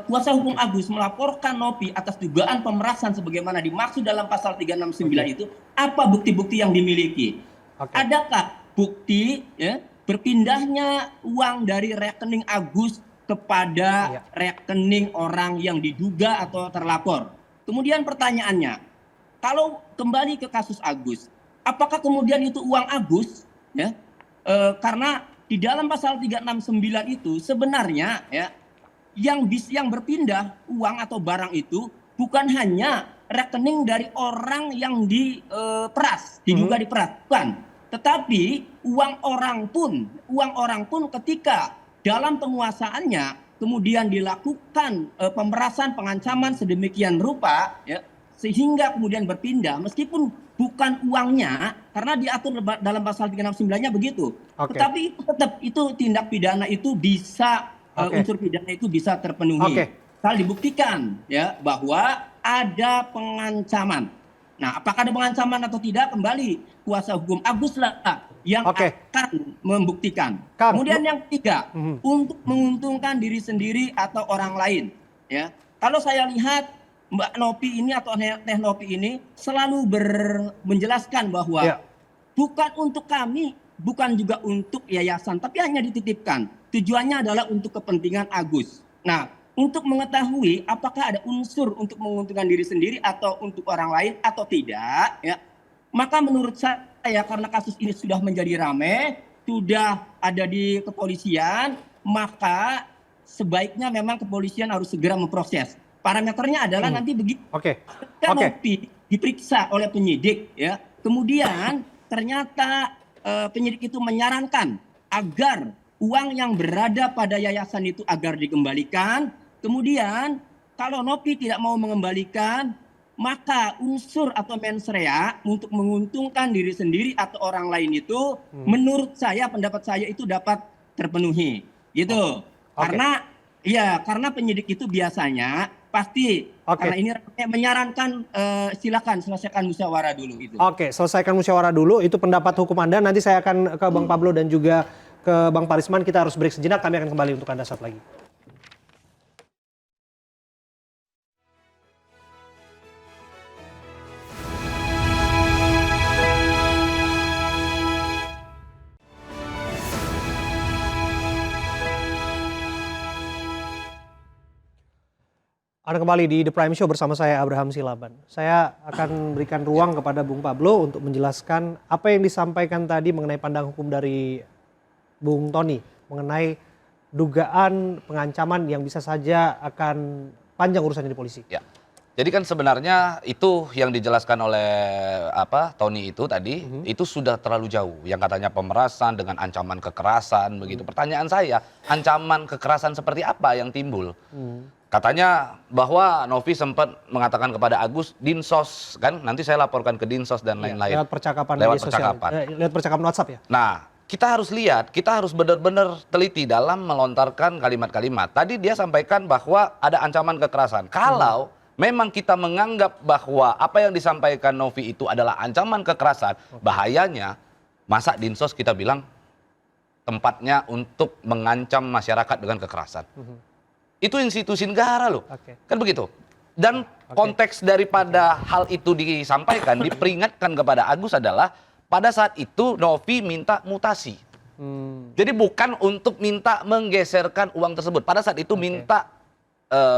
kuasa hukum Agus melaporkan Nopi atas dugaan pemerasan sebagaimana dimaksud dalam pasal 369 itu, apa bukti-bukti yang dimiliki? Adakah bukti ya berpindahnya uang dari rekening Agus kepada rekening orang yang diduga atau terlapor? Kemudian pertanyaannya, kalau kembali ke kasus Agus, apakah kemudian itu uang Agus? Ya, karena di dalam pasal 369 itu sebenarnya ya yang berpindah uang atau barang itu bukan hanya rekening dari orang yang diperas, diduga diperas, bukan. Tetapi uang orang pun ketika dalam penguasaannya kemudian dilakukan pemerasan, pengancaman sedemikian rupa ya, sehingga kemudian berpindah meskipun bukan uangnya, karena diatur dalam pasal 369-nya begitu. Tetapi tetap itu tindak pidana itu bisa unsur pidana itu bisa terpenuhi. Kalau dibuktikan ya bahwa ada pengancaman. Nah, apakah ada pengancaman atau tidak, kembali kuasa hukum Agus lah yang akan membuktikan. Kemudian yang ketiga, untuk menguntungkan diri sendiri atau orang lain. Ya, kalau saya lihat Mbak Nopi ini atau Teh Nopi ini selalu menjelaskan bahwa bukan untuk kami, bukan juga untuk yayasan, tapi hanya dititipkan. Tujuannya adalah untuk kepentingan Agus. Nah, untuk mengetahui apakah ada unsur untuk menguntungkan diri sendiri atau untuk orang lain atau tidak, ya, maka menurut saya karena kasus ini sudah menjadi ramai, sudah ada di kepolisian, maka sebaiknya memang kepolisian harus segera memproses. Parameternya adalah nanti begitu. Nopi diperiksa oleh penyidik, ya, kemudian ternyata penyidik itu menyarankan agar uang yang berada pada yayasan itu agar dikembalikan. Kemudian kalau Nopi tidak mau mengembalikan, maka unsur atau mens rea untuk menguntungkan diri sendiri atau orang lain itu menurut saya, pendapat saya itu dapat terpenuhi. Gitu. Karena penyidik itu biasanya pasti karena ini menyarankan silakan selesaikan musyawarah dulu itu. Selesaikan musyawarah dulu, itu pendapat hukum Anda. Nanti saya akan ke Bang Pablo dan juga ke Bang Parisman. Kita harus break sejenak, kami akan kembali untuk Anda saat lagi. Anda kembali di The Prime Show bersama saya Abraham Silaban. Saya akan berikan ruang kepada Bung Pablo untuk menjelaskan apa yang disampaikan tadi mengenai pandang hukum dari Bung Tony mengenai dugaan pengancaman yang bisa saja akan panjang urusannya di polisi. Ya. Jadi kan sebenarnya itu yang dijelaskan oleh Tony itu tadi itu sudah terlalu jauh. Yang katanya pemerasan dengan ancaman kekerasan begitu. Pertanyaan saya, ancaman kekerasan seperti apa yang timbul? Katanya bahwa Novi sempat mengatakan kepada Agus, Dinsos kan, nanti saya laporkan ke Dinsos dan lain-lain. Lewat percakapan lewat media percakapan. sosial. Lewat percakapan WhatsApp ya? Nah, kita harus lihat, kita harus benar-benar teliti dalam melontarkan kalimat-kalimat. Tadi dia sampaikan bahwa ada ancaman kekerasan. Kalau memang kita menganggap bahwa apa yang disampaikan Novi itu adalah ancaman kekerasan, bahayanya masa Dinsos kita bilang tempatnya untuk mengancam masyarakat dengan kekerasan. Itu institusi negara loh. Kan begitu. Dan konteks daripada hal itu disampaikan, diperingatkan kepada Agus adalah pada saat itu Novi minta mutasi. Jadi bukan untuk minta menggeserkan uang tersebut. Pada saat itu minta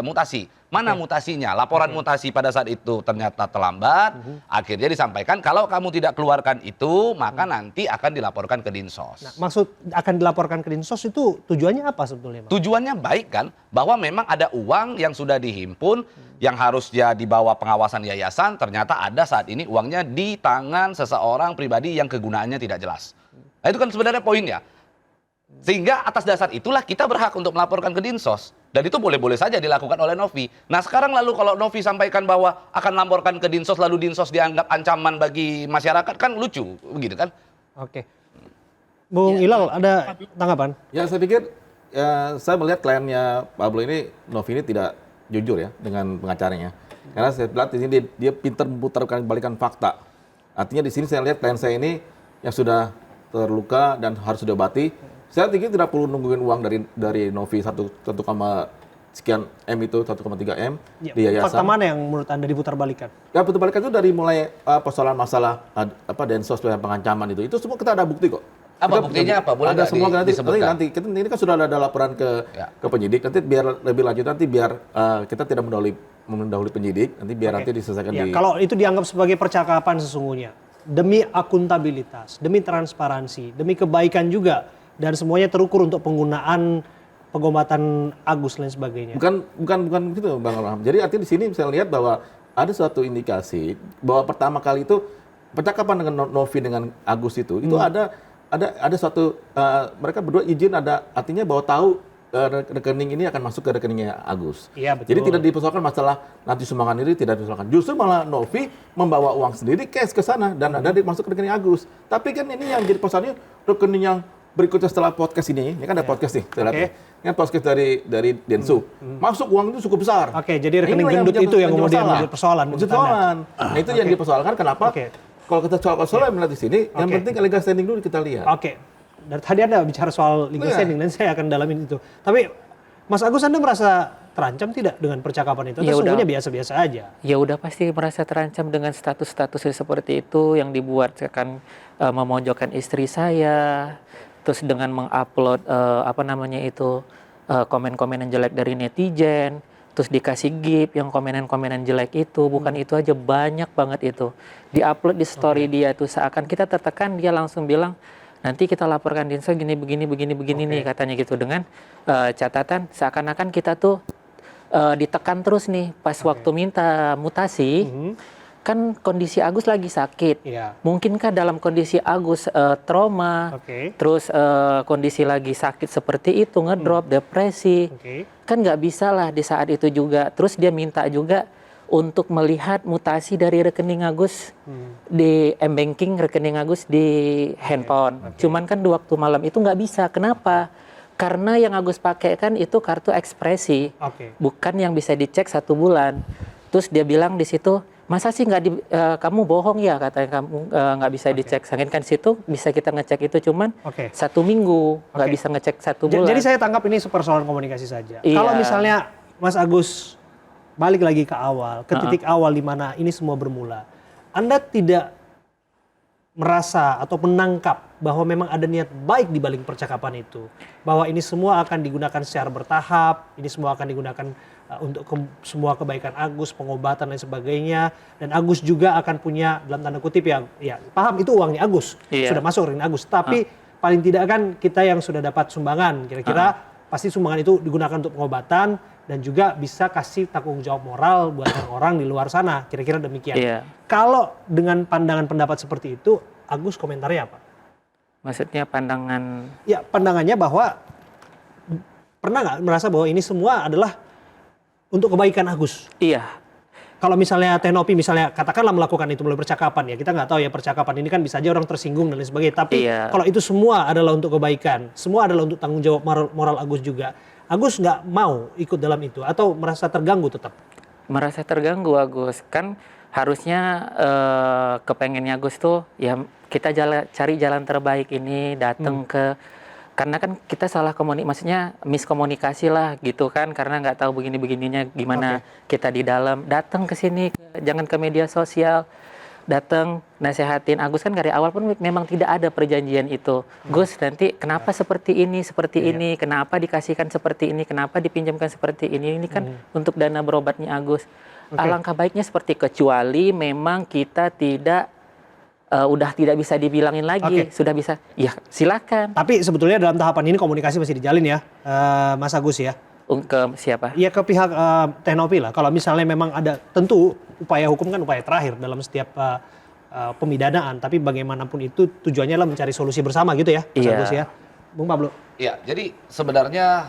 mutasi. Mana mutasinya? Laporan mutasi pada saat itu ternyata terlambat. Akhirnya disampaikan kalau kamu tidak keluarkan itu, maka nanti akan dilaporkan ke Dinsos. Nah, maksud akan dilaporkan ke Dinsos itu tujuannya apa sebetulnya, Bang? Tujuannya baik kan, bahwa memang ada uang yang sudah dihimpun, yang harusnya dibawa pengawasan yayasan, ternyata ada saat ini uangnya di tangan seseorang pribadi yang kegunaannya tidak jelas. Nah, itu kan sebenarnya poinnya. Sehingga atas dasar itulah kita berhak untuk melaporkan ke Dinsos. Dan itu boleh-boleh saja dilakukan oleh Novi. Nah sekarang lalu kalau Novi sampaikan bahwa akan melaporkan ke Dinsos, lalu Dinsos dianggap ancaman bagi masyarakat, kan lucu, begitu kan? Oke. Bung Ilal, ada tanggapan? Ya saya pikir, saya melihat kliennya Pablo ini, Novi ini tidak jujur ya dengan pengacaranya. Karena saya lihat di sini dia pintar memutarkan balikan fakta. Artinya di sini saya lihat klien saya ini yang sudah terluka dan harus diobati. Saya pikir tidak perlu nungguin uang dari Novi 1, sekian M itu 1,3 M Ya, di yayasan. fakta mana yang menurut Anda diputar balikan? Ya putar balikan itu dari mulai persoalan masalah Densos dan pengancaman itu semua kita ada bukti kok. Apa buktinya apa? Boleh ada semua nanti ini kan sudah ada laporan ke penyidik, nanti biar lebih lanjut nanti biar kita tidak mendahului penyidik, nanti biar nanti diselesaikan Ya, kalau itu dianggap sebagai percakapan sesungguhnya demi akuntabilitas, demi transparansi, demi kebaikan juga, dan semuanya terukur untuk penggunaan pengobatan Agus dan lain sebagainya. Bukan gitu Bang Abraham. Jadi artinya di sini saya lihat bahwa ada suatu indikasi bahwa pertama kali itu percakapan dengan Novi dengan Agus itu ada suatu mereka berdua izin, ada artinya bahwa tahu rekening ini akan masuk ke rekeningnya Agus. Iya, betul. Jadi tidak dipersoalkan masalah nanti sumbangan ini, tidak dipersoalkan. Justru malah Novi membawa uang sendiri cash ke sana dan ada masuk ke rekening Agus. Tapi kan ini yang jadi persoalannya rekening yang berikutnya setelah podcast ini kan ada podcast nih, saya lihat. Ini podcast dari Densu. Masuk uang itu cukup besar. Jadi rekening gendut itu yang kemudian menjadi persoalan. Nah, itu yang dipersoalkan kenapa? Kalau kita soal melihat di sini, yang penting legal standing dulu kita lihat. Dari tadi Anda bicara soal legal standing dan saya akan dalamin itu. Tapi Mas Agus, Anda merasa terancam tidak dengan percakapan itu? Atau sesungguhnya biasa-biasa aja? Ya udah pasti merasa terancam dengan status-status seperti itu yang dibuat akan memojokkan istri saya. Terus dengan mengupload komen-komen yang jelek dari netizen, terus dikasih gift yang komenan-komenan jelek itu, bukan itu aja, banyak banget itu diupload di story dia tuh, seakan kita tertekan, dia langsung bilang nanti kita laporkan Dinsos begini nih katanya gitu, dengan catatan seakan-akan kita tuh ditekan terus nih pas waktu minta mutasi. Kan kondisi Agus lagi sakit, mungkinkah dalam kondisi Agus trauma, terus kondisi lagi sakit seperti itu, ngedrop, depresi, kan nggak bisa lah di saat itu juga. Terus dia minta juga untuk melihat mutasi dari rekening Agus di M-Banking, rekening Agus di handphone. Cuman kan di waktu malam itu nggak bisa. Kenapa? Karena yang Agus pakai kan itu kartu ekspresi, bukan yang bisa dicek 1 bulan. Terus dia bilang di situ, masa sih kamu bohong ya, katanya kamu nggak bisa dicek. Sangin kan situ bisa kita ngecek itu cuman 1 minggu, nggak bisa ngecek 1 bulan. Jadi saya tangkap ini persoalan komunikasi saja. Kalau misalnya Mas Agus balik lagi ke awal, ke titik awal di mana ini semua bermula, Anda tidak merasa atau menangkap bahwa memang ada niat baik di balik percakapan itu, bahwa ini semua akan digunakan secara bertahap, ini semua akan digunakan untuk semua kebaikan Agus, pengobatan dan sebagainya, dan Agus juga akan punya dalam tanda kutip ya paham itu uangnya Agus, sudah masuk rekening Agus, tapi paling tidak kan kita yang sudah dapat sumbangan, kira-kira pasti sumbangan itu digunakan untuk pengobatan dan juga bisa kasih tanggung jawab moral buat orang-orang di luar sana, kira-kira demikian. Kalau dengan pandangan pendapat seperti itu, Agus komentarnya apa? Maksudnya pandangan? Ya pandangannya bahwa pernah nggak merasa bahwa ini semua adalah untuk kebaikan Agus? Iya, kalau misalnya Tenopi misalnya katakanlah melakukan itu melalui percakapan ya, kita nggak tahu ya percakapan ini kan bisa aja orang tersinggung dan lain sebagainya. Tapi kalau itu semua adalah untuk kebaikan, semua adalah untuk tanggung jawab moral Agus juga. Agus nggak mau ikut dalam itu atau merasa terganggu tetap? Merasa terganggu Agus, kan harusnya kepengennya Agus tuh ya kita cari jalan terbaik ini, datang ke, karena kan kita salah maksudnya miskomunikasi lah gitu kan, karena nggak tahu begini-begininya gimana kita di dalam, datang ke sini, jangan ke media sosial, datang nasehatin Agus kan dari awal pun memang tidak ada perjanjian itu. Gus nanti kenapa seperti ini, kenapa dikasihkan seperti ini, kenapa dipinjamkan seperti ini kan untuk dana berobatnya Agus. Alangkah baiknya seperti kecuali memang kita tidak udah tidak bisa dibilangin lagi, sudah bisa, ya silakan. Tapi sebetulnya dalam tahapan ini komunikasi masih dijalin ya, Mas Agus ya? Ke siapa? Ya ke pihak Tenopi lah. Kalau misalnya memang ada, tentu upaya hukum kan upaya terakhir dalam setiap pemidanaan, tapi bagaimanapun itu tujuannya adalah mencari solusi bersama gitu ya, Mas Agus ya? Bung Pablo? Ya, jadi sebenarnya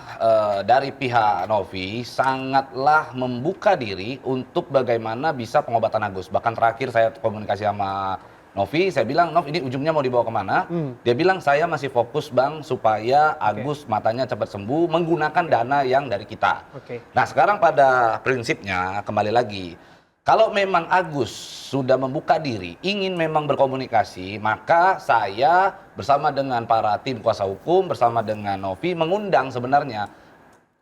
dari pihak Novi sangatlah membuka diri untuk bagaimana bisa pengobatan Agus. Bahkan terakhir saya komunikasi sama Novi, saya bilang, Nov ini ujungnya mau dibawa kemana? Dia bilang, saya masih fokus Bang supaya Agus matanya cepat sembuh menggunakan dana yang dari kita. Nah sekarang pada prinsipnya kembali lagi, kalau memang Agus sudah membuka diri, ingin memang berkomunikasi, maka saya bersama dengan para tim kuasa hukum, bersama dengan Novi mengundang sebenarnya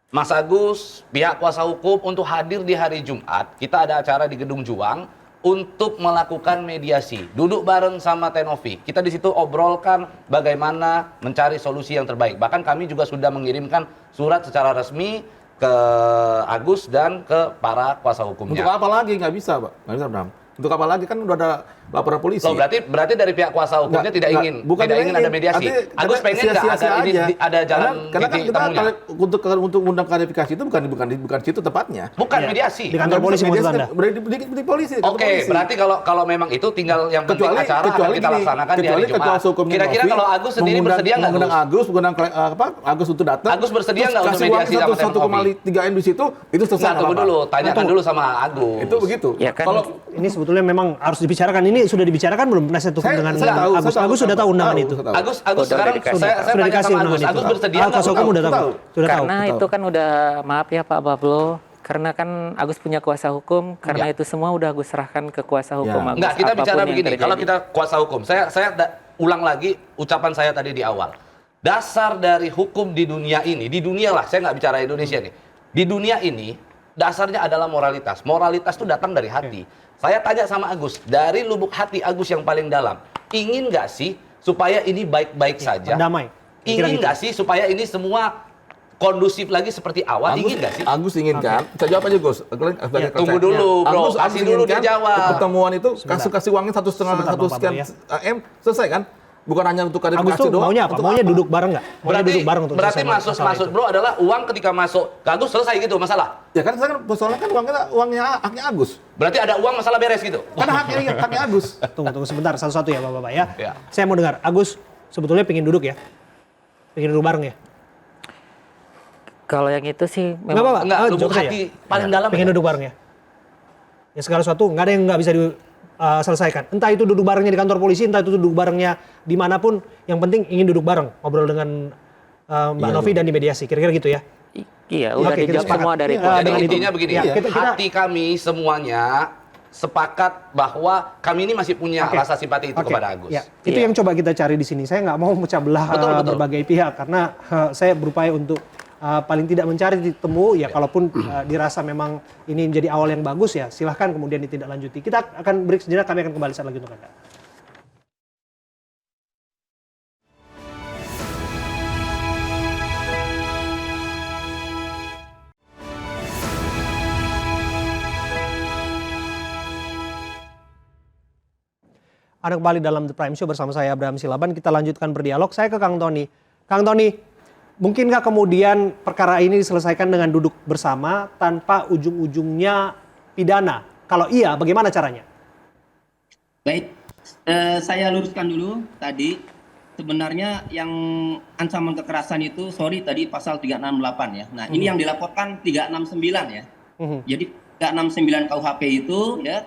Mas Agus, pihak kuasa hukum untuk hadir di hari Jumat. Kita ada acara di Gedung Juang untuk melakukan mediasi, duduk bareng sama Tenovi. Kita di situ obrolkan bagaimana mencari solusi yang terbaik. Bahkan kami juga sudah mengirimkan surat secara resmi ke Agus dan ke para kuasa hukumnya. Untuk apa lagi? Nggak bisa, Pak. Nggak bisa, Bram. Untuk apa lagi? Kan udah ada laporan polisi. Loh, berarti dari pihak kuasa hukumnya tidak ingin ada mediasi. Agus pengen nggak ada jalan karena kan kita temunya. untuk undang klarifikasi itu bukan situ tepatnya. Bukan mediasi. Di kantor polisi maksud Anda? Di polisi. Oke, berarti kalau memang itu tinggal yang penting acara akan kita laksanakan di hari Jumat. Kira-kira kalau Agus sendiri bersedia nggak? Mengundang Agus untuk datang. Agus bersedia nggak untuk mediasi sama Tenovi? 1,3 M di situ, itu selesai. Tunggu dulu, tanyakan dulu sama Agus. Itu begitu. Ya kan, ini sebetulnya memang harus dibicarakan. Ini sudah dibicarakan belum penasihat hukum dengan Agus? Agus sudah tahu undangan itu. Agus sekarang saya tanya sama Agus bersedia nggak? Kuasa hukum udah tahu. Karena itu kan udah, maaf ya Pak Pablo, karena kan Agus punya kuasa hukum, karena itu semua udah Agus serahkan ke kuasa hukum Agus. Enggak, kita bicara begini, kalau kita kuasa hukum, saya ulang lagi ucapan saya tadi di awal. Dasar dari hukum di dunia ini, di dunia lah, saya nggak bicara Indonesia nih. Di dunia ini, dasarnya adalah moralitas. Moralitas itu datang dari hati. Saya tanya sama Agus, dari lubuk hati Agus yang paling dalam, ingin nggak sih supaya ini baik-baik saja? Damai. Ingin nggak sih supaya ini semua kondusif lagi seperti awal? Ingin nggak sih? Agus inginkan. Saya jawab aja Gus. Tunggu dulu bro, kasih dulu dia jawab. Pertemuan itu kasih uangnya 1,5 sekian M, selesai kan? Bukan hanya untuk klarifikasi doang. Maunya apa? Maunya duduk bareng nggak? Berarti maksud bro adalah uang ketika masuk ke Agus selesai gitu masalah? Ya kan soalnya kan uangnya haknya Agus. Berarti ada uang masalah beres gitu? Karena haknya Agus. Tunggu sebentar, satu-satu ya Bapak-Bapak ya. Saya mau dengar, Agus sebetulnya pengen duduk ya? Pengen duduk bareng ya? Kalau yang itu sih memang enggak, lubuk hati paling dalam. Pengen duduk bareng ya? Ya segala sesuatu nggak ada yang nggak bisa selesaikan. Entah itu duduk barengnya di kantor polisi, entah itu duduk barengnya dimanapun. Yang penting ingin duduk bareng, ngobrol dengan Mbak Novi dan dimediasi. Kira-kira gitu ya? Iya, udah dijawab semua dari itu. Jadi intinya begini, hati kami semuanya sepakat bahwa kami ini masih punya rasa simpati itu kepada Agus. Ya, itu yang coba kita cari di sini. Saya nggak mau memecah belah berbagai pihak karena saya berupaya untuk paling tidak mencari titik temu ya, kalaupun dirasa memang ini menjadi awal yang bagus ya silahkan kemudian ditindaklanjuti. Kita akan break sejenak, kami akan kembali saat lagi untuk Anda. Anda kembali dalam The Prime Show bersama saya Abraham Silaban. Kita lanjutkan berdialog. Saya ke Kang Tony. Kang Tony, mungkinkah kemudian perkara ini diselesaikan dengan duduk bersama tanpa ujung-ujungnya pidana? Kalau iya, bagaimana caranya? Baik, saya luruskan dulu tadi. Sebenarnya yang ancaman kekerasan itu, tadi pasal 368 ya. Nah, ini yang dilaporkan 369 ya. Jadi 369 KUHP itu ya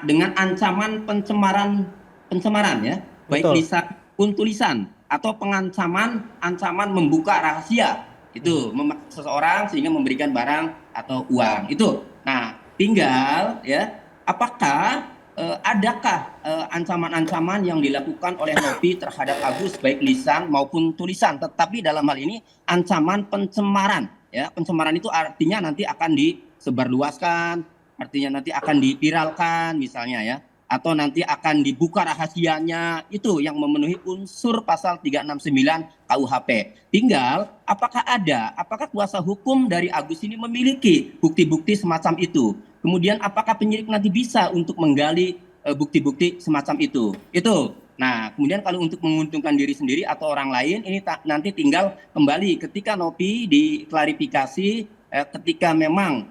dengan ancaman pencemaran ya, baik Betul. lisan pun tulisan atau ancaman membuka rahasia itu memaksa seseorang sehingga memberikan barang atau uang itu. Nah, tinggal ya apakah adakah ancaman-ancaman yang dilakukan oleh Nopi terhadap Agus baik lisan maupun tulisan, tetapi dalam hal ini ancaman pencemaran ya. Pencemaran itu artinya nanti akan disebarluaskan, artinya nanti akan dipiralkan misalnya ya, atau nanti akan dibuka rahasianya, itu yang memenuhi unsur pasal 369 KUHP. Tinggal apakah kuasa hukum dari Agus ini memiliki bukti-bukti semacam itu. Kemudian apakah penyidik nanti bisa untuk menggali bukti-bukti semacam itu. Itu. Nah, kemudian kalau untuk menguntungkan diri sendiri atau orang lain, ini nanti tinggal kembali ketika Nopi diklarifikasi, ketika memang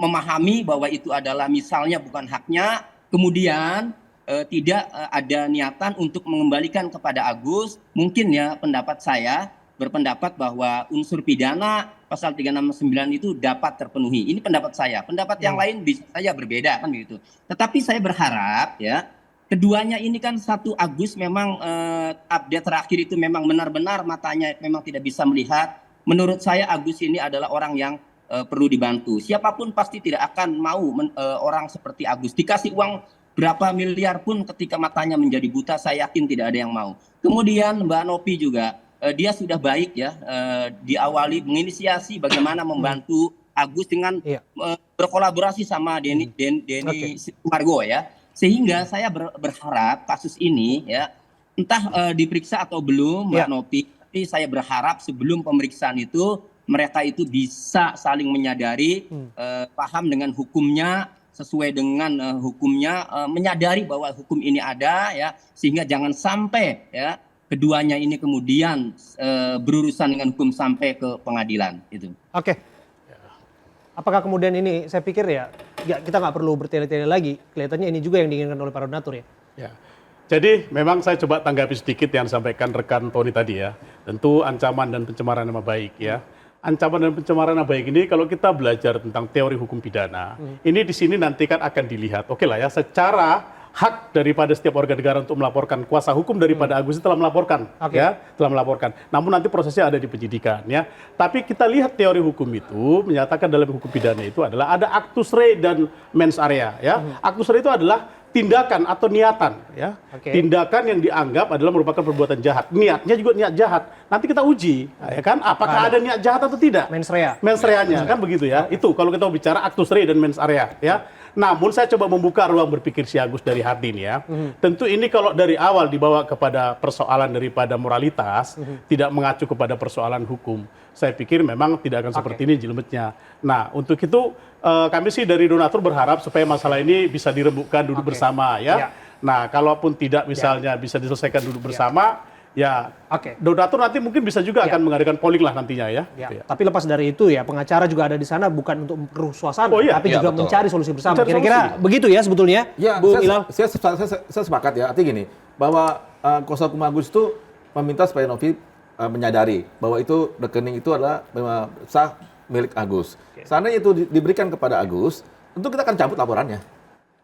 memahami bahwa itu adalah misalnya bukan haknya, kemudian tidak ada niatan untuk mengembalikan kepada Agus, mungkin ya pendapat saya berpendapat bahwa unsur pidana pasal 369 itu dapat terpenuhi. Ini pendapat saya. Pendapat yang lain bisa saja berbeda kan begitu. Tetapi saya berharap ya keduanya ini kan satu, Agus memang update terakhir itu memang benar-benar matanya memang tidak bisa melihat. Menurut saya Agus ini adalah orang yang perlu dibantu. Siapapun pasti tidak akan mau orang seperti Agus dikasih uang berapa miliar pun ketika matanya menjadi buta, saya yakin tidak ada yang mau. Kemudian Mbak Nopi juga dia sudah baik ya, diawali menginisiasi bagaimana membantu Agus dengan berkolaborasi sama Denny Sumargo ya. Sehingga saya berharap kasus ini ya entah diperiksa atau belum Mbak Nopi, tapi saya berharap sebelum pemeriksaan itu mereka itu bisa saling menyadari, paham dengan hukumnya, sesuai dengan hukumnya, menyadari bahwa hukum ini ada ya, sehingga jangan sampai ya keduanya ini kemudian berurusan dengan hukum sampai ke pengadilan itu. Oke. Apakah kemudian ini, saya pikir ya kita nggak perlu bertele-tele lagi, kelihatannya ini juga yang diinginkan oleh para donatur ya. Ya. Jadi memang saya coba tanggapi sedikit yang disampaikan rekan Tony tadi ya. Tentu ancaman dan pencemaran nama baik ya. Ancaman dan pencemaran nama baik ini kalau kita belajar tentang teori hukum pidana, ini di sini nanti kan akan dilihat, oke lah ya, secara hak daripada setiap warga negara untuk melaporkan, kuasa hukum daripada Agus itu telah melaporkan, ya, telah melaporkan. Namun nanti prosesnya ada di penyidikan, ya. Tapi kita lihat teori hukum itu menyatakan dalam hukum pidana itu adalah ada actus rei dan mens area, ya. Actus rei itu adalah tindakan atau niatan, ya. Tindakan yang dianggap adalah merupakan perbuatan jahat. Niatnya juga niat jahat. Nanti kita uji, ya kan? Apakah ada niat jahat atau tidak? Mens rea. Mens reanya, kan begitu ya. Itu kalau kita bicara actus rei dan mens area, ya. Namun saya coba membuka ruang berpikir si Agus dari hati ini ya. Tentu ini kalau dari awal dibawa kepada persoalan daripada moralitas, tidak mengacu kepada persoalan hukum. Saya pikir memang tidak akan seperti ini jelimetnya. Nah, untuk itu kami sih dari donatur berharap supaya masalah ini bisa dirembukkan duduk bersama ya. Nah, kalaupun tidak misalnya bisa diselesaikan duduk bersama, ya donatur nanti mungkin bisa juga akan mengadakan polling lah nantinya ya. Tapi lepas dari itu ya, pengacara juga ada di sana bukan untuk memperkeruh suasana, tapi juga mencari solusi bersama. Kira-kira begitu ya sebetulnya, Bu Ilham? Saya sepakat ya, artinya gini, bahwa kuasa hukum Agus itu meminta supaya Novi menyadari bahwa itu rekening itu adalah sah milik Agus. Seandainya itu diberikan kepada Agus, tentu kita akan cabut laporannya.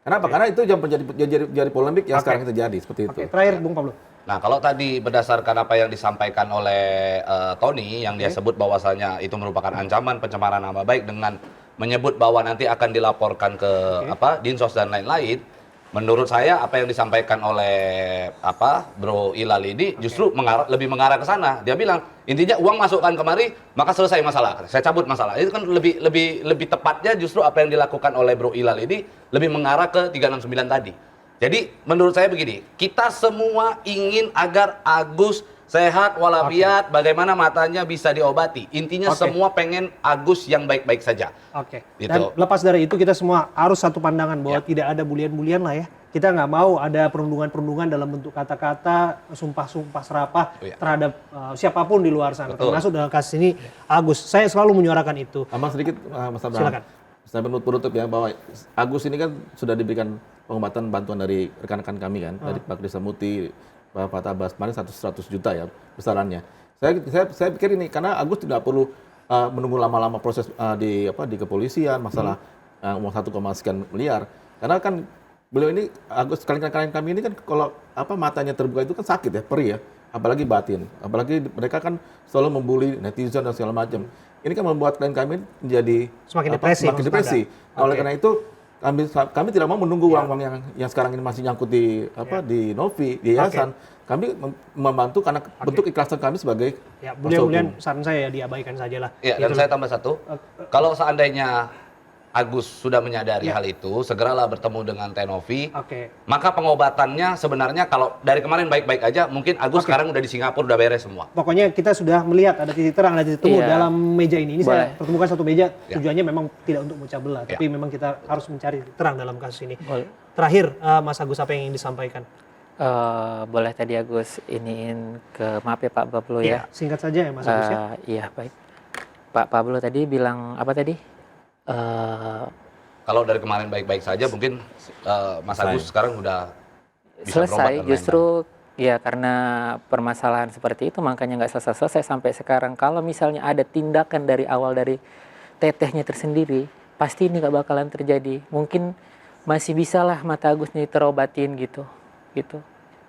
Kenapa? Karena itu yang menjadi polemik yang sekarang terjadi seperti itu. Terakhir, Bung Pablo. Nah, kalau tadi berdasarkan apa yang disampaikan oleh Tony, yang dia sebut bahwasanya itu merupakan ancaman pencemaran nama baik dengan menyebut bahwa nanti akan dilaporkan ke Dinsos dan lain-lain. Menurut saya apa yang disampaikan oleh Bro Ilal ini justru lebih mengarah ke sana. Dia bilang intinya uang masukkan kemari maka selesai masalah. Saya cabut masalah. Itu kan lebih tepatnya justru apa yang dilakukan oleh Bro Ilal ini lebih mengarah ke 369 tadi. Jadi menurut saya begini, kita semua ingin agar Agus sehat walafiat, bagaimana matanya bisa diobati. Intinya semua pengen Agus yang baik-baik saja. Gitu. Dan lepas dari itu kita semua harus satu pandangan bahwa tidak ada bulian-bulian lah ya. Kita nggak mau ada perundungan-perundungan dalam bentuk kata-kata, sumpah-sumpah serapah terhadap siapapun di luar sana. Termasuk dalam kasus ini Agus. Saya selalu menyuarakan itu. Tambah sedikit, Mas Abraham. Silakan. Saya penutup ya, bahwa Agus ini kan sudah diberikan pengobatan bantuan dari rekan-rekan kami kan, dari Pak Krista Muti, Pak Tabas, kemarin 100 juta ya besarannya. Saya pikir ini karena Agus tidak perlu menunggu lama-lama proses di kepolisian, masalah uang 1, sekian miliar. Karena kan beliau ini, klien kami ini kan kalau matanya terbuka itu kan sakit ya, perih ya, apalagi batin, apalagi mereka kan selalu membuli netizen dan segala macam. Ini kan membuat klien kami menjadi semakin depresi. Oleh karena itu kami tidak mau menunggu uang-uang yang sekarang ini masih nyangkut di Novi, di yayasan. Kami membantu karena bentuk ikhlasan kami sebagai mudah-mudahan saran saya diabaikan saja lah. Ya, dan saya tambah satu, kalau seandainya Agus sudah menyadari hal itu, segeralah bertemu dengan Tenovi. Maka pengobatannya sebenarnya kalau dari kemarin baik-baik aja, mungkin Agus sekarang udah di Singapura, udah beres semua. Pokoknya kita sudah melihat ada titik terang, ada titik temu dalam meja ini. Ini saya pertemukan satu meja, tujuannya memang tidak untuk memecah belah, tapi memang kita harus mencari terang dalam kasus ini. Terakhir, Mas Agus, apa yang ingin disampaikan? Boleh tadi Agus iniin ke, maaf ya Pak Pablo ya. Singkat saja ya Mas Agus ya. Iya baik. Pak Pablo tadi bilang apa tadi? Kalau dari kemarin baik-baik saja, mungkin Mas Agus sekarang udah bisa selesai. Justru ya karena permasalahan seperti itu makanya nggak selesai sampai sekarang. Kalau misalnya ada tindakan dari awal dari tetehnya tersendiri, pasti ini nggak bakalan terjadi. Mungkin masih bisa lah mata Agus nih terobatin gitu.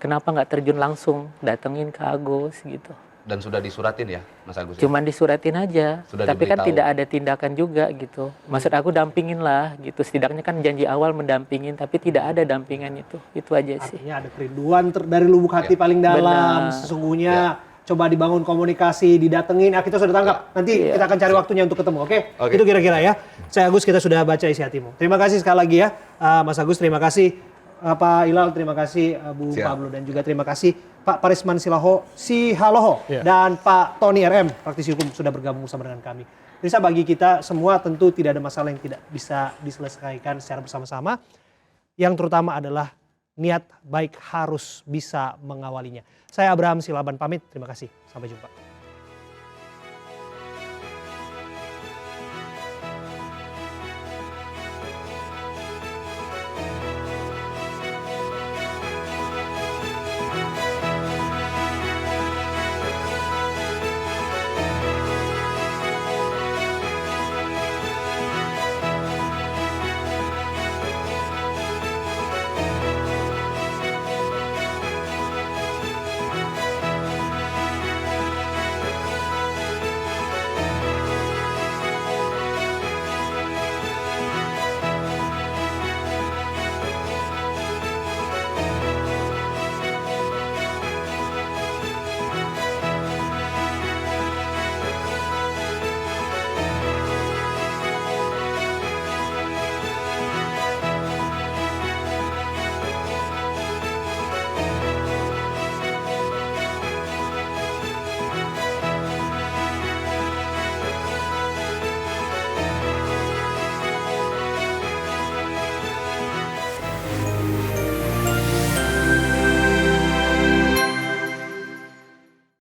Kenapa nggak terjun langsung datengin ke Agus gitu? Dan sudah disuratin ya, Mas Agus? Cuman disuratin aja, tapi kan diberitahu. tidak ada tindakan juga gitu. Maksud aku dampingin lah gitu, setidaknya kan janji awal mendampingin, tapi tidak ada dampingan itu aja sih. Artinya ada kerinduan dari lubuk hati paling dalam, sesungguhnya coba dibangun komunikasi, didatengin, kita sudah tangkap, nanti kita akan cari waktunya untuk ketemu, oke? Itu kira-kira ya. Saya Agus, kita sudah baca isi hatimu. Terima kasih sekali lagi ya, Mas Agus, terima kasih. Pak Ilal, terima kasih Bu Pablo, dan juga terima kasih Pak Parisman Sihaloho dan Pak Tony RM, praktisi hukum, sudah bergabung bersama dengan kami. Jadi bagi kita semua tentu tidak ada masalah yang tidak bisa diselesaikan secara bersama-sama. Yang terutama adalah niat baik harus bisa mengawalinya. Saya Abraham Silaban pamit, terima kasih, sampai jumpa.